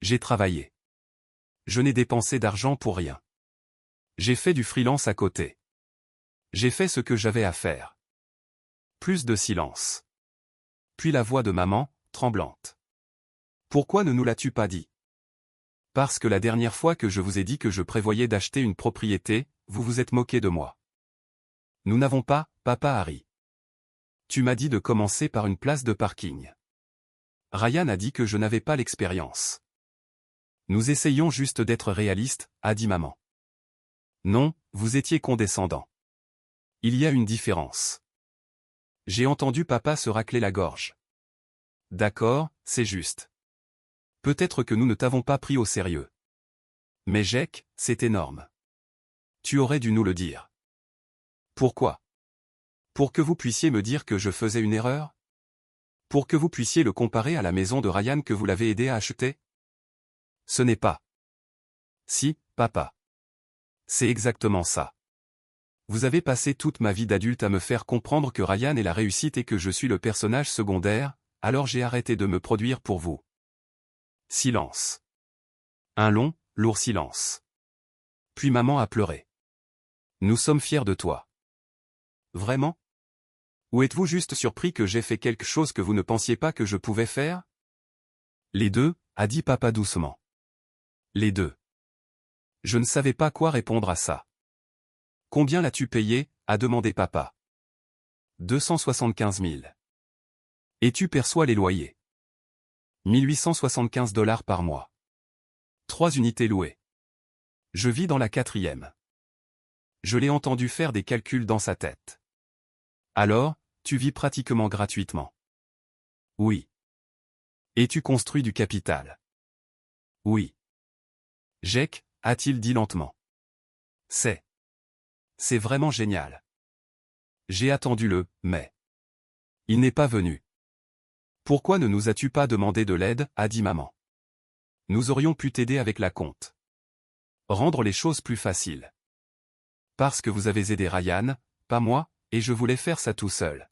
J'ai travaillé. Je n'ai dépensé d'argent pour rien. J'ai fait du freelance à côté. J'ai fait ce que j'avais à faire. Plus de silence. Puis la voix de maman, tremblante. Pourquoi ne nous l'as-tu pas dit? Parce que la dernière fois que je vous ai dit que je prévoyais d'acheter une propriété, vous vous êtes moqué de moi. Nous n'avons pas, papa Harry. Tu m'as dit de commencer par une place de parking. Ryan a dit que je n'avais pas l'expérience. Nous essayons juste d'être réalistes, a dit maman. Non, vous étiez condescendant. Il y a une différence. J'ai entendu papa se racler la gorge. D'accord, c'est juste. Peut-être que nous ne t'avons pas pris au sérieux. Mais Jake, c'est énorme. Tu aurais dû nous le dire. Pourquoi? Pour que vous puissiez me dire que je faisais une erreur? Pour que vous puissiez le comparer à la maison de Ryan que vous l'avez aidé à acheter? Ce n'est pas. Si, papa. C'est exactement ça. Vous avez passé toute ma vie d'adulte à me faire comprendre que Ryan est la réussite et que je suis le personnage secondaire, alors j'ai arrêté de me produire pour vous. Silence. Un long, lourd silence. Puis maman a pleuré. Nous sommes fiers de toi. Vraiment? Ou êtes-vous juste surpris que j'ai fait quelque chose que vous ne pensiez pas que je pouvais faire? Les deux, a dit papa doucement. Les deux. Je ne savais pas quoi répondre à ça. Combien l'as-tu payé? A demandé papa. 275 000. Et tu perçois les loyers. 1875 $ par mois. 3 unités louées. Je vis dans la 4e. Je l'ai entendu faire des calculs dans sa tête. Alors, tu vis pratiquement gratuitement. Oui. Et tu construis du capital. Oui. Jake, a-t-il dit lentement. C'est vraiment génial. J'ai attendu mais. Il n'est pas venu. Pourquoi ne nous as-tu pas demandé de l'aide, a dit maman. Nous aurions pu t'aider avec la compte. Rendre les choses plus faciles. Parce que vous avez aidé Ryan, pas moi, et je voulais faire ça tout seul.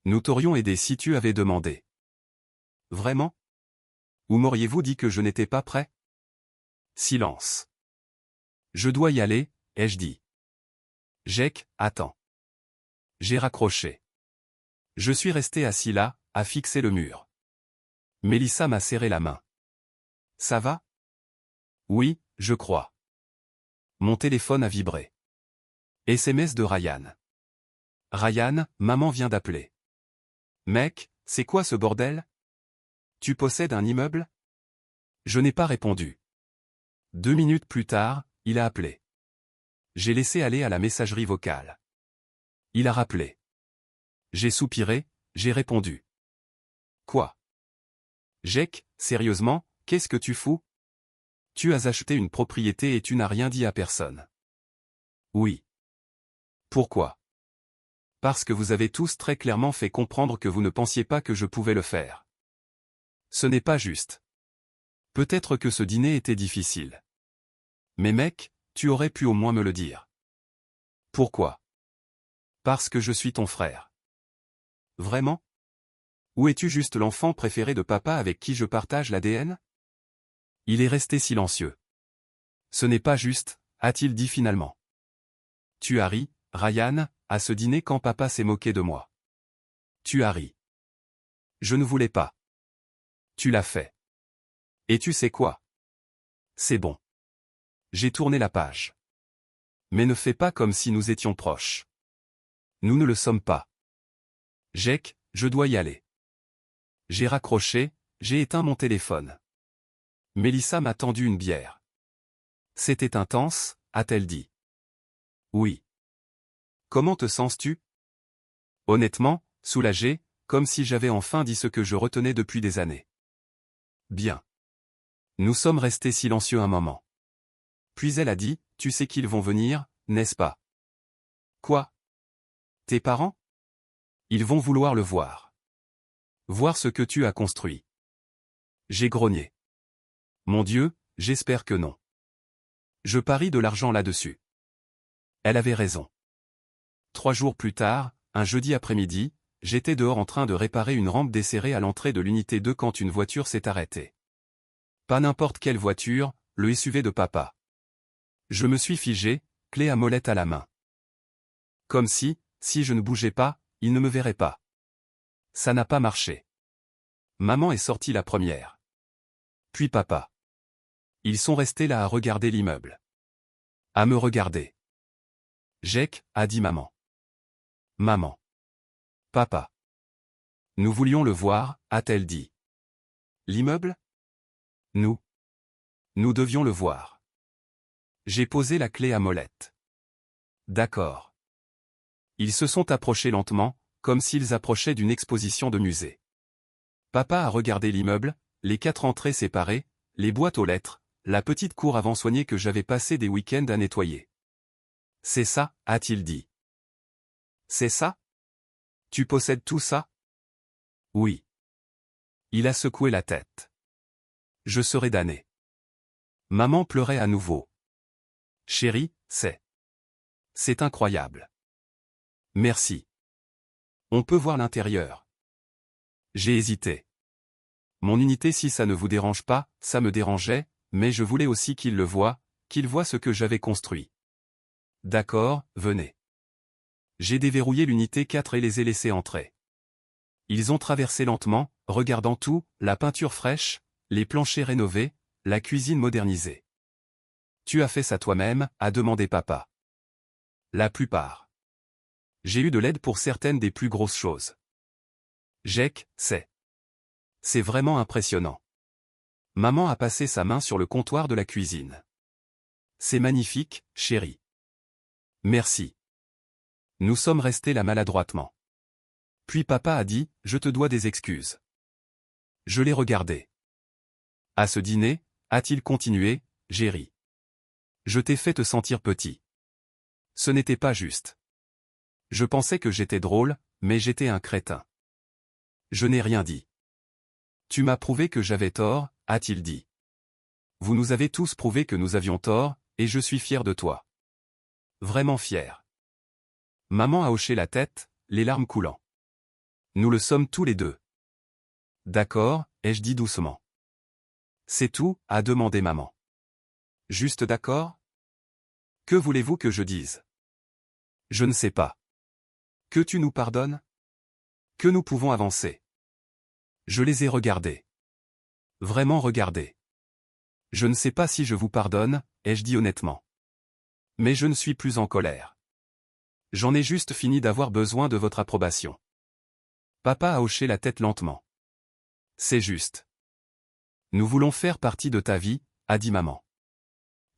Nous t'aurions aidé si tu avais demandé. Vraiment? Ou m'auriez-vous dit que je n'étais pas prêt? Silence. Je dois y aller, ai-je dit. Jake, attends. J'ai raccroché. Je suis resté assis là, à fixer le mur. Mélissa m'a serré la main. Ça va? Oui, je crois. Mon téléphone a vibré. SMS de Ryan. Ryan, maman vient d'appeler. Mec, c'est quoi ce bordel? Tu possèdes un immeuble? Je n'ai pas répondu. 2 minutes plus tard, il a appelé. J'ai laissé aller à la messagerie vocale. Il a rappelé. J'ai soupiré, j'ai répondu. Quoi? Jake, sérieusement, qu'est-ce que tu fous? Tu as acheté une propriété et tu n'as rien dit à personne. Oui. Pourquoi? Parce que vous avez tous très clairement fait comprendre que vous ne pensiez pas que je pouvais le faire. Ce n'est pas juste. Peut-être que ce dîner était difficile. Mais mec, tu aurais pu au moins me le dire. Pourquoi? Parce que je suis ton frère. Vraiment? Ou es-tu juste l'enfant préféré de papa avec qui je partage l'ADN? Il est resté silencieux. Ce n'est pas juste, a-t-il dit finalement. Tu as ri, Ryan, à ce dîner quand papa s'est moqué de moi. Tu as ri. Je ne voulais pas. Tu l'as fait. Et tu sais quoi? C'est bon. J'ai tourné la page. Mais ne fais pas comme si nous étions proches. Nous ne le sommes pas. Jake, je dois y aller. J'ai raccroché, j'ai éteint mon téléphone. Mélissa m'a tendu une bière. C'était intense, a-t-elle dit. Oui. Comment te sens-tu? Honnêtement, soulagé, comme si j'avais enfin dit ce que je retenais depuis des années. Bien. Nous sommes restés silencieux un moment. Puis elle a dit, tu sais qu'ils vont venir, n'est-ce pas? Quoi? Tes parents? Ils vont vouloir le voir. Voir ce que tu as construit. J'ai grogné. Mon Dieu, j'espère que non. Je parie de l'argent là-dessus. Elle avait raison. 3 jours plus tard, un jeudi après-midi, j'étais dehors en train de réparer une rampe desserrée à l'entrée de l'unité 2 quand une voiture s'est arrêtée. Pas n'importe quelle voiture, le SUV de papa. Je me suis figé, clé à molette à la main. Comme si je ne bougeais pas, il ne me verrait pas. Ça n'a pas marché. Maman est sortie la première. Puis papa. Ils sont restés là à regarder l'immeuble. À me regarder. Jake, a dit maman. Maman. Papa. Nous voulions le voir, a-t-elle dit. L'immeuble? Nous devions le voir. J'ai posé la clé à molette. D'accord. Ils se sont approchés lentement, comme s'ils approchaient d'une exposition de musée. Papa a regardé l'immeuble, les 4 entrées séparées, les boîtes aux lettres, la petite cour avant soignée que j'avais passé des week-ends à nettoyer. C'est ça, a-t-il dit. C'est ça? Tu possèdes tout ça? Oui. Il a secoué la tête. Je serai damné. Maman pleurait à nouveau. Chérie, c'est incroyable. Merci. On peut voir l'intérieur. J'ai hésité. Mon unité, si ça ne vous dérange pas, ça me dérangeait, mais je voulais aussi qu'il le voie, qu'il voie ce que j'avais construit. D'accord, venez. J'ai déverrouillé l'unité 4 et les ai laissés entrer. Ils ont traversé lentement, regardant tout, la peinture fraîche, les planchers rénovés, la cuisine modernisée. Tu as fait ça toi-même, a demandé papa. La plupart. J'ai eu de l'aide pour certaines des plus grosses choses. Jake, c'est vraiment impressionnant. Maman a passé sa main sur le comptoir de la cuisine. C'est magnifique, chérie. Merci. Nous sommes restés là maladroitement. Puis papa a dit, je te dois des excuses. Je l'ai regardé. À ce dîner, a-t-il continué, j'ai ri. Je t'ai fait te sentir petit. Ce n'était pas juste. Je pensais que j'étais drôle, mais j'étais un crétin. Je n'ai rien dit. Tu m'as prouvé que j'avais tort, a-t-il dit. Vous nous avez tous prouvé que nous avions tort, et je suis fier de toi. Vraiment fier. Maman a hoché la tête, les larmes coulant. Nous le sommes tous les deux. D'accord, ai-je dit doucement. C'est tout, a demandé maman. Juste d'accord? Que voulez-vous que je dise? Je ne sais pas. Que tu nous pardonnes? Que nous pouvons avancer. Je les ai regardés. Vraiment regardés. Je ne sais pas si je vous pardonne, ai-je dit honnêtement. Mais je ne suis plus en colère. J'en ai juste fini d'avoir besoin de votre approbation. Papa a hoché la tête lentement. C'est juste. Nous voulons faire partie de ta vie, a dit maman.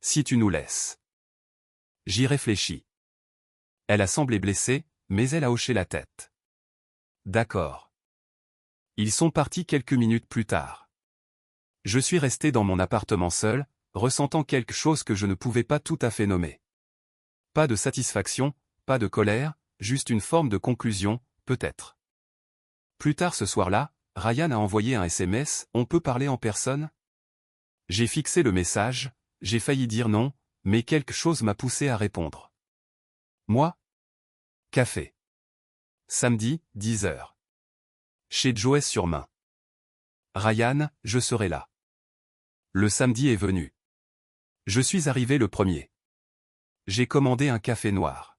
Si tu nous laisses. J'y réfléchis. Elle a semblé blessée, mais elle a hoché la tête. D'accord. Ils sont partis quelques minutes plus tard. Je suis resté dans mon appartement seul, ressentant quelque chose que je ne pouvais pas tout à fait nommer. Pas de satisfaction, pas de colère, juste une forme de conclusion, peut-être. Plus tard ce soir-là, Ryan a envoyé un SMS, on peut parler en personne? J'ai fixé le message, j'ai failli dire non, mais quelque chose m'a poussé à répondre. Moi? Café. Samedi, 10h. Chez Joës-sur-Main. Ryan, je serai là. Le samedi est venu. Je suis arrivé le premier. J'ai commandé un café noir.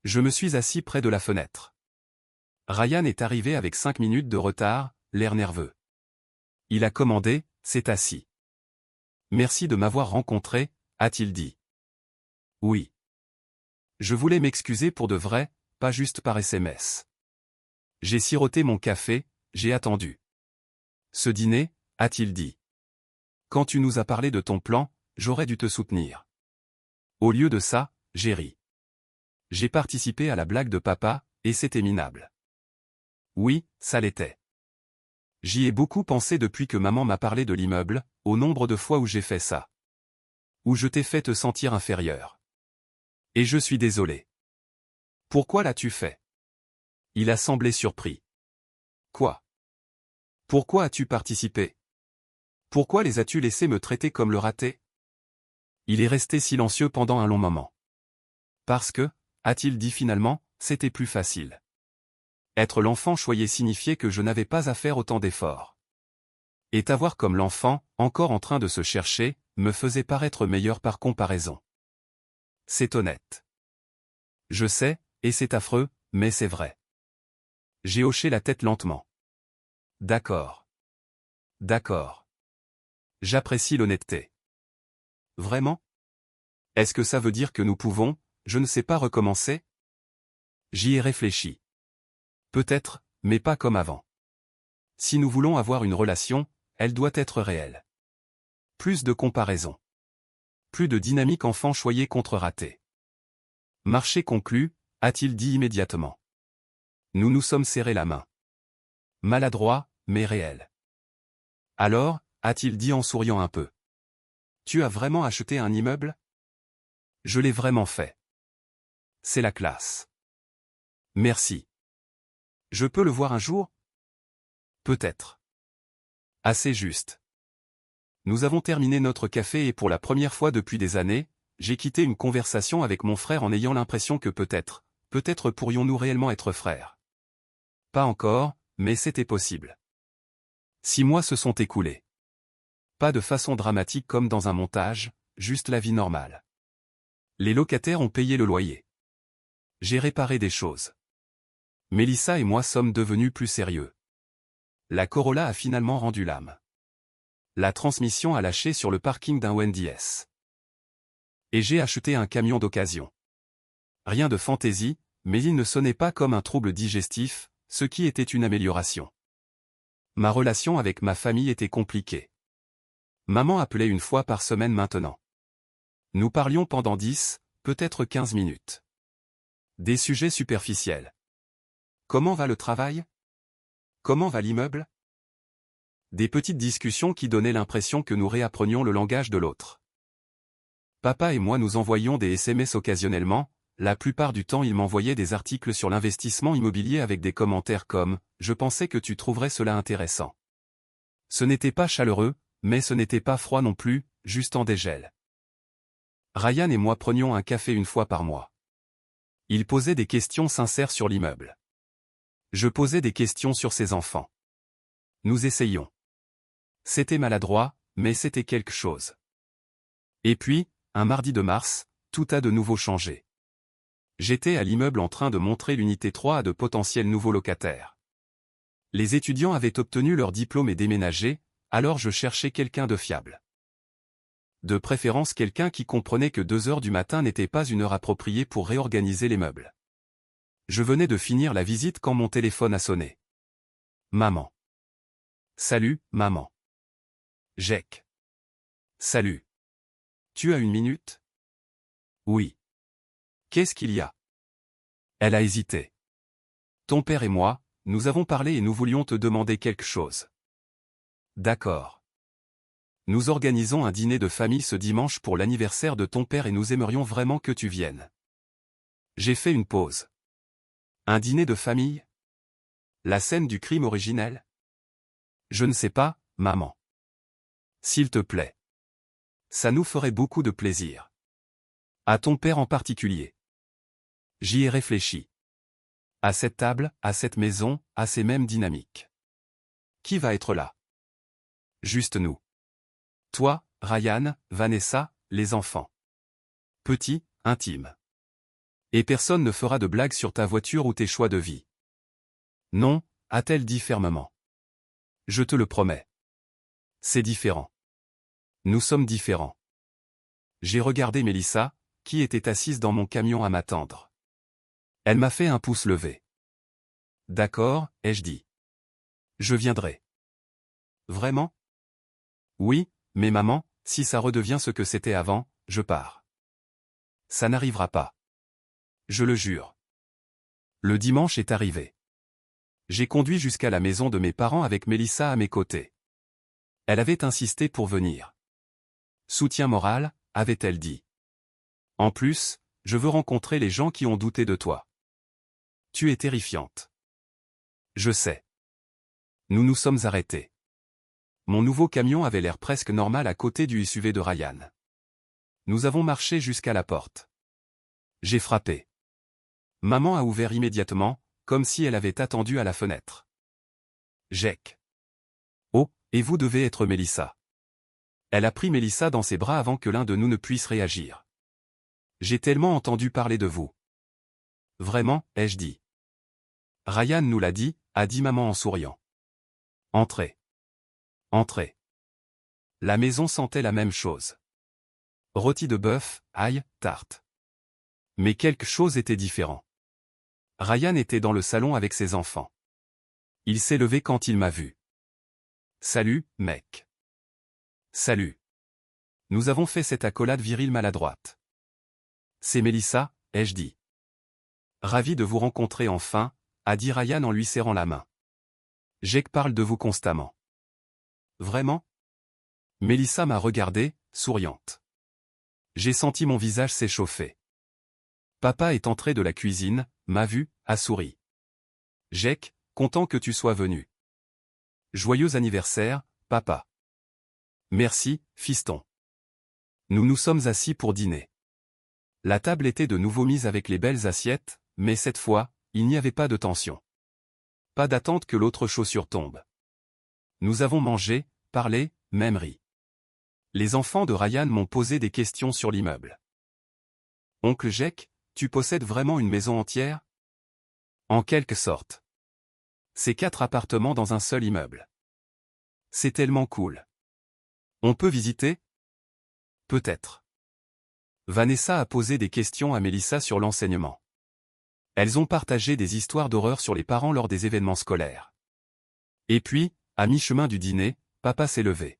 Je me suis assis près de la fenêtre. Ryan est arrivé avec 5 minutes de retard, l'air nerveux. Il a commandé, s'est assis. Merci de m'avoir rencontré, a-t-il dit. Oui. Je voulais m'excuser pour de vrai, pas juste par SMS. J'ai siroté mon café, j'ai attendu. Ce dîner, a-t-il dit. Quand tu nous as parlé de ton plan, j'aurais dû te soutenir. Au lieu de ça, j'ai ri. J'ai participé à la blague de papa, et c'était minable. Oui, ça l'était. J'y ai beaucoup pensé depuis que maman m'a parlé de l'immeuble, au nombre de fois où j'ai fait ça. Où je t'ai fait te sentir inférieur. Et je suis désolé. Pourquoi l'as-tu fait? Il a semblé surpris. Quoi? Pourquoi as-tu participé? Pourquoi les as-tu laissés me traiter comme le raté? Il est resté silencieux pendant un long moment. Parce que, a-t-il dit finalement, c'était plus facile. Être l'enfant choyé signifiait que je n'avais pas à faire autant d'efforts. Et t'avoir comme l'enfant, encore en train de se chercher, me faisait paraître meilleur par comparaison. C'est honnête. Je sais, et c'est affreux, mais c'est vrai. J'ai hoché la tête lentement. D'accord. D'accord. J'apprécie l'honnêteté. Vraiment? Est-ce que ça veut dire que nous pouvons, je ne sais pas, recommencer? J'y ai réfléchi. Peut-être, mais pas comme avant. Si nous voulons avoir une relation, elle doit être réelle. Plus de comparaison. Plus de dynamique enfant choyé contre raté. Marché conclu, a-t-il dit immédiatement. Nous nous sommes serrés la main. Maladroit, mais réel. Alors, a-t-il dit en souriant un peu. Tu as vraiment acheté un immeuble? Je l'ai vraiment fait. C'est la classe. Merci. Je peux le voir un jour? Peut-être. Assez juste. Nous avons terminé notre café et pour la première fois depuis des années, j'ai quitté une conversation avec mon frère en ayant l'impression que peut-être pourrions-nous réellement être frères. Pas encore, mais c'était possible. 6 mois se sont écoulés. Pas de façon dramatique comme dans un montage, juste la vie normale. Les locataires ont payé le loyer. J'ai réparé des choses. Mélissa et moi sommes devenus plus sérieux. La Corolla a finalement rendu l'âme. La transmission a lâché sur le parking d'un Wendy's. Et j'ai acheté un camion d'occasion. Rien de fantaisie, mais il ne sonnait pas comme un trouble digestif, ce qui était une amélioration. Ma relation avec ma famille était compliquée. Maman appelait une fois par semaine maintenant. Nous parlions pendant 10, peut-être 15 minutes. Des sujets superficiels. Comment va le travail? Comment va l'immeuble? Des petites discussions qui donnaient l'impression que nous réapprenions le langage de l'autre. Papa et moi nous envoyions des SMS occasionnellement, la plupart du temps il m'envoyait des articles sur l'investissement immobilier avec des commentaires comme « Je pensais que tu trouverais cela intéressant ». Ce n'était pas chaleureux, mais ce n'était pas froid non plus, juste en dégel. Ryan et moi prenions un café une fois par mois. Il posait des questions sincères sur l'immeuble. Je posais des questions sur ses enfants. Nous essayions. C'était maladroit, mais c'était quelque chose. Et puis, un mardi de mars, tout a de nouveau changé. J'étais à l'immeuble en train de montrer l'unité 3 à de potentiels nouveaux locataires. Les étudiants avaient obtenu leur diplôme et déménagé, alors je cherchais quelqu'un de fiable. De préférence quelqu'un qui comprenait que 2 heures du matin n'était pas une heure appropriée pour réorganiser les meubles. Je venais de finir la visite quand mon téléphone a sonné. Maman. Salut, maman. Jake. Salut. Tu as une minute? Oui. Qu'est-ce qu'il y a? Elle a hésité. Ton père et moi, nous avons parlé et nous voulions te demander quelque chose. D'accord. Nous organisons un dîner de famille ce dimanche pour l'anniversaire de ton père et nous aimerions vraiment que tu viennes. J'ai fait une pause. Un dîner de famille? La scène du crime originel? Je ne sais pas, maman. S'il te plaît. Ça nous ferait beaucoup de plaisir. À ton père en particulier. J'y ai réfléchi. À cette table, à cette maison, à ces mêmes dynamiques. Qui va être là? Juste nous. Toi, Ryan, Vanessa, les enfants. Petit, intime. Et personne ne fera de blagues sur ta voiture ou tes choix de vie. Non, a-t-elle dit fermement. Je te le promets. C'est différent. Nous sommes différents. J'ai regardé Mélissa, qui était assise dans mon camion à m'attendre. Elle m'a fait un pouce levé. D'accord, ai-je dit. Je viendrai. Vraiment? Oui, mais maman, si ça redevient ce que c'était avant, je pars. Ça n'arrivera pas. Je le jure. Le dimanche est arrivé. J'ai conduit jusqu'à la maison de mes parents avec Mélissa à mes côtés. Elle avait insisté pour venir. Soutien moral, avait-elle dit. En plus, je veux rencontrer les gens qui ont douté de toi. Tu es terrifiante. Je sais. Nous nous sommes arrêtés. Mon nouveau camion avait l'air presque normal à côté du SUV de Ryan. Nous avons marché jusqu'à la porte. J'ai frappé. Maman a ouvert immédiatement, comme si elle avait attendu à la fenêtre. Jake. Oh, et vous devez être Mélissa. Elle a pris Mélissa dans ses bras avant que l'un de nous ne puisse réagir. J'ai tellement entendu parler de vous. Vraiment, ai-je dit. Ryan nous l'a dit, a dit maman en souriant. Entrez. Entrez. La maison sentait la même chose. Rôti de bœuf, ail, tarte. Mais quelque chose était différent. Ryan était dans le salon avec ses enfants. Il s'est levé quand il m'a vu. Salut, mec. Salut. Nous avons fait cette accolade virile maladroite. C'est Mélissa, ai-je dit. Ravi de vous rencontrer enfin, a dit Ryan en lui serrant la main. Jake parle de vous constamment. Vraiment? Mélissa m'a regardé, souriante. J'ai senti mon visage s'échauffer. Papa est entré de la cuisine, m'a vu, a souri. Jake, content que tu sois venu. Joyeux anniversaire, papa. Merci, fiston. Nous nous sommes assis pour dîner. La table était de nouveau mise avec les belles assiettes, mais cette fois, il n'y avait pas de tension. Pas d'attente que l'autre chaussure tombe. Nous avons mangé, parlé, même ri. Les enfants de Ryan m'ont posé des questions sur l'immeuble. Oncle Jake, tu possèdes vraiment une maison entière? En quelque sorte. C'est 4 appartements dans un seul immeuble. C'est tellement cool. On peut visiter? Peut-être. Vanessa a posé des questions à Mélissa sur l'enseignement. Elles ont partagé des histoires d'horreur sur les parents lors des événements scolaires. Et puis, à mi-chemin du dîner, papa s'est levé.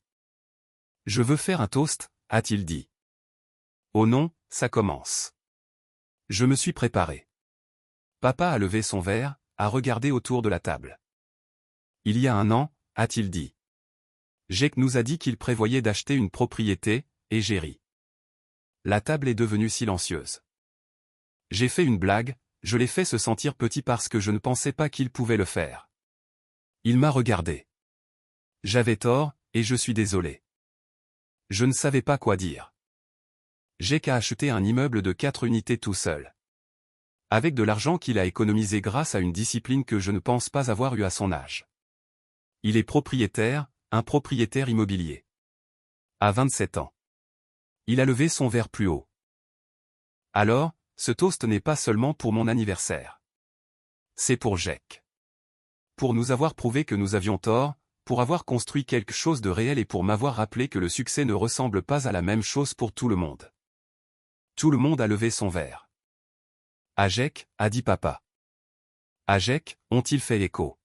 Je veux faire un toast, a-t-il dit. Oh non, ça commence. Je me suis préparé. Papa a levé son verre, a regardé autour de la table. Il y a 1 an, a-t-il dit. Jake nous a dit qu'il prévoyait d'acheter une propriété, et j'ai ri. La table est devenue silencieuse. J'ai fait une blague, je l'ai fait se sentir petit parce que je ne pensais pas qu'il pouvait le faire. Il m'a regardé. J'avais tort, et je suis désolé. Je ne savais pas quoi dire. Jake a acheté un immeuble de 4 unités tout seul. Avec de l'argent qu'il a économisé grâce à une discipline que je ne pense pas avoir eue à son âge. Il est propriétaire, un propriétaire immobilier. À 27 ans. Il a levé son verre plus haut. Alors, ce toast n'est pas seulement pour mon anniversaire. C'est pour Jake. Pour nous avoir prouvé que nous avions tort, pour avoir construit quelque chose de réel et pour m'avoir rappelé que le succès ne ressemble pas à la même chose pour tout le monde. Tout le monde a levé son verre. À Jake, a dit papa. À Jake, ont-ils fait écho?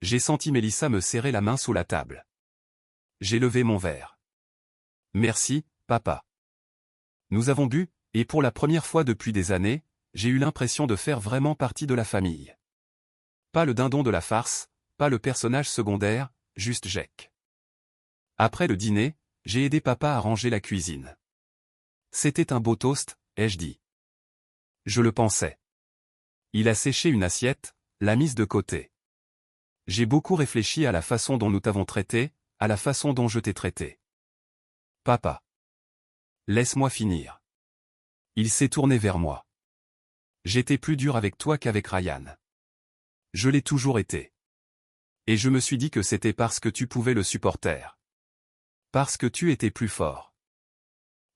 J'ai senti Mélissa me serrer la main sous la table. J'ai levé mon verre. Merci, papa. Nous avons bu, et pour la première fois depuis des années, j'ai eu l'impression de faire vraiment partie de la famille. Pas le dindon de la farce, pas le personnage secondaire, juste Jake. Après le dîner, j'ai aidé papa à ranger la cuisine. C'était un beau toast, ai-je dit. Je le pensais. Il a séché une assiette, l'a mise de côté. J'ai beaucoup réfléchi à la façon dont nous t'avons traité, à la façon dont je t'ai traité. Papa. Laisse-moi finir. Il s'est tourné vers moi. J'étais plus dur avec toi qu'avec Ryan. Je l'ai toujours été. Et je me suis dit que c'était parce que tu pouvais le supporter. Parce que tu étais plus fort.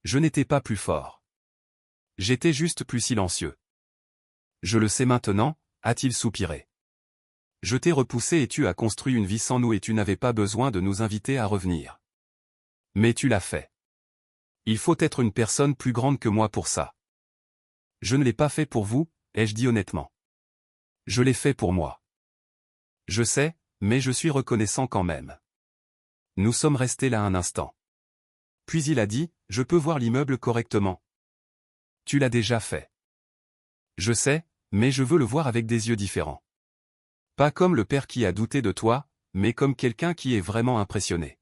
Je n'étais pas plus fort. J'étais juste plus silencieux. Je le sais maintenant, a-t-il soupiré. Je t'ai repoussé et tu as construit une vie sans nous et tu n'avais pas besoin de nous inviter à revenir. Mais tu l'as fait. Il faut être une personne plus grande que moi pour ça. Je ne l'ai pas fait pour vous, ai-je dit honnêtement. Je l'ai fait pour moi. Je sais, mais je suis reconnaissant quand même. Nous sommes restés là un instant. Puis il a dit, je peux voir l'immeuble correctement. Tu l'as déjà fait. Je sais, mais je veux le voir avec des yeux différents. Pas comme le père qui a douté de toi, mais comme quelqu'un qui est vraiment impressionné.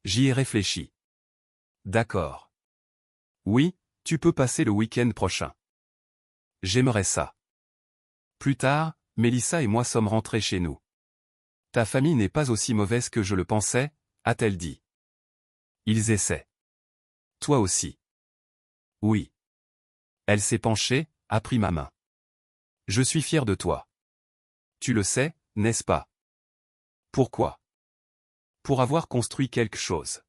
J'y ai réfléchi. D'accord. Oui, tu peux passer le week-end prochain. J'aimerais ça. Plus tard, Mélissa et moi sommes rentrés chez nous. Ta famille n'est pas aussi mauvaise que je le pensais, a-t-elle dit. Ils essaient. Toi aussi. Oui. Elle s'est penchée, a pris ma main. Je suis fier de toi. Tu le sais, n'est-ce pas? Pourquoi? Pour avoir construit quelque chose.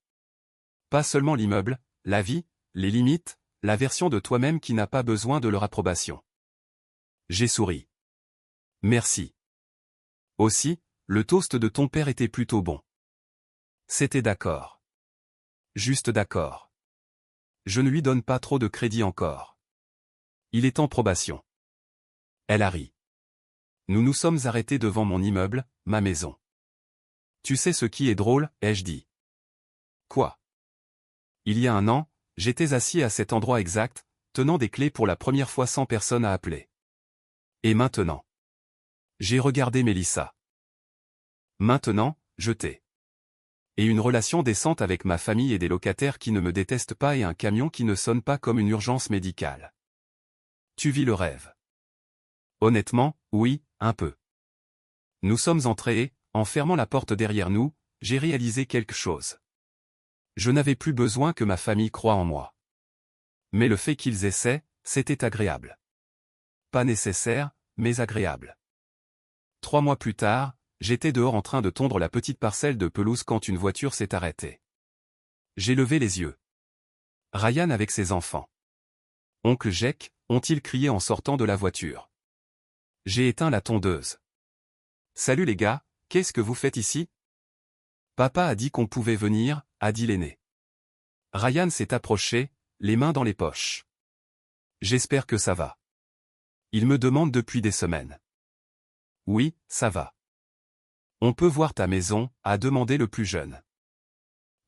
Pas seulement l'immeuble, la vie, les limites, la version de toi-même qui n'a pas besoin de leur approbation. J'ai souri. Merci. Aussi, le toast de ton père était plutôt bon. C'était d'accord. Juste d'accord. Je ne lui donne pas trop de crédit encore. Il est en probation. Elle a ri. Nous nous sommes arrêtés devant mon immeuble, ma maison. Tu sais ce qui est drôle, ai-je dit. Quoi? Il y a un an, j'étais assis à cet endroit exact, tenant des clés pour la première fois sans personne à appeler. Et maintenant? J'ai regardé Mélissa. Maintenant, je t'ai. Et une relation décente avec ma famille et des locataires qui ne me détestent pas et un camion qui ne sonne pas comme une urgence médicale. Tu vis le rêve. Honnêtement, oui, un peu. Nous sommes entrés et, en fermant la porte derrière nous, j'ai réalisé quelque chose. Je n'avais plus besoin que ma famille croie en moi. Mais le fait qu'ils essaient, c'était agréable. Pas nécessaire, mais agréable. 3 mois plus tard, j'étais dehors en train de tondre la petite parcelle de pelouse quand une voiture s'est arrêtée. J'ai levé les yeux. Ryan avec ses enfants. Oncle Jack, ont-ils crié en sortant de la voiture. J'ai éteint la tondeuse. Salut les gars, qu'est-ce que vous faites ici? Papa a dit qu'on pouvait venir, a dit l'aîné. Ryan s'est approché, les mains dans les poches. J'espère que ça va. Il me demande depuis des semaines. Oui, ça va. On peut voir ta maison, a demandé le plus jeune.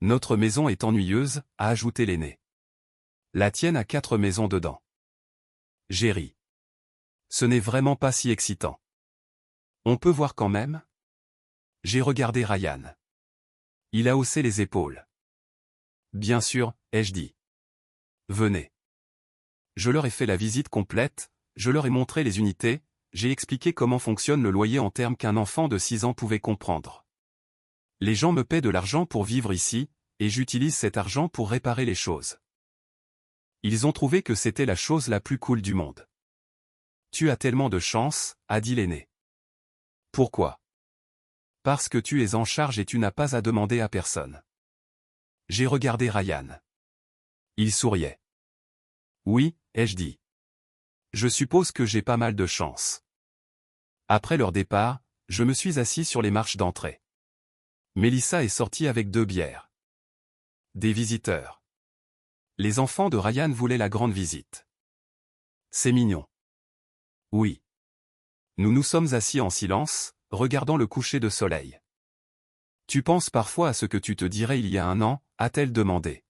Notre maison est ennuyeuse, a ajouté l'aîné. La tienne a 4 maisons dedans. J'ai ri. Ce n'est vraiment pas si excitant. On peut voir quand même? J'ai regardé Ryan. Il a haussé les épaules. Bien sûr, ai-je dit. Venez. Je leur ai fait la visite complète, je leur ai montré les unités, j'ai expliqué comment fonctionne le loyer en termes qu'un enfant de 6 ans pouvait comprendre. Les gens me paient de l'argent pour vivre ici, et j'utilise cet argent pour réparer les choses. Ils ont trouvé que c'était la chose la plus cool du monde. Tu as tellement de chance, a dit l'aîné. Pourquoi? Parce que tu es en charge et tu n'as pas à demander à personne. J'ai regardé Ryan. Il souriait. Oui, ai-je dit. Je suppose que j'ai pas mal de chance. Après leur départ, je me suis assis sur les marches d'entrée. Mélissa est sortie avec 2 bières. Des visiteurs. Les enfants de Ryan voulaient la grande visite. C'est mignon. Oui. Nous nous sommes assis en silence, regardant le coucher de soleil. Tu penses parfois à ce que tu te dirais il y a un an, a-t-elle demandé.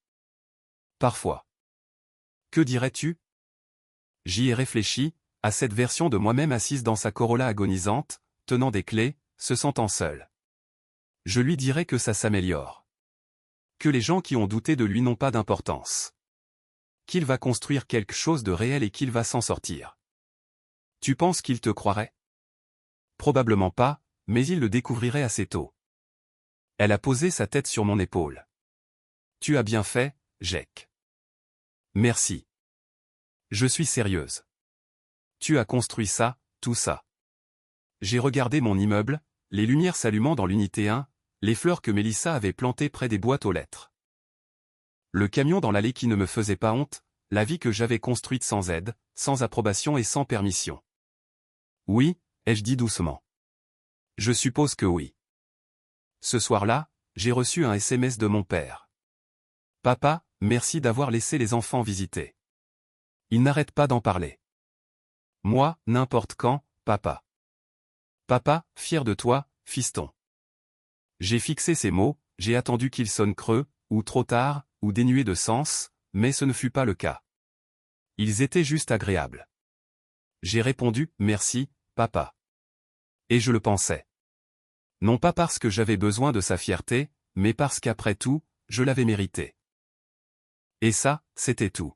Parfois. Que dirais-tu? J'y ai réfléchi, à cette version de moi-même assise dans sa Corolla agonisante, tenant des clés, se sentant seule. Je lui dirais que ça s'améliore. Que les gens qui ont douté de lui n'ont pas d'importance. Qu'il va construire quelque chose de réel et qu'il va s'en sortir. Tu penses qu'il te croirait? Probablement pas, mais il le découvrirait assez tôt. Elle a posé sa tête sur mon épaule. Tu as bien fait, Jack. Merci. Je suis sérieuse. Tu as construit ça, tout ça. J'ai regardé mon immeuble, les lumières s'allumant dans l'unité 1, les fleurs que Mélissa avait plantées près des boîtes aux lettres. Le camion dans l'allée qui ne me faisait pas honte, la vie que j'avais construite sans aide, sans approbation et sans permission. Oui, ai-je dit doucement. Je suppose que oui. Ce soir-là, j'ai reçu un SMS de mon père. Papa, merci d'avoir laissé les enfants visiter. Il n'arrête pas d'en parler. Moi, n'importe quand, papa. Papa, fier de toi, fiston. J'ai fixé ces mots, j'ai attendu qu'ils sonnent creux, ou trop tard, ou dénués de sens, mais ce ne fut pas le cas. Ils étaient juste agréables. J'ai répondu, merci, papa. Et je le pensais. Non pas parce que j'avais besoin de sa fierté, mais parce qu'après tout, je l'avais mérité. Et ça, c'était tout.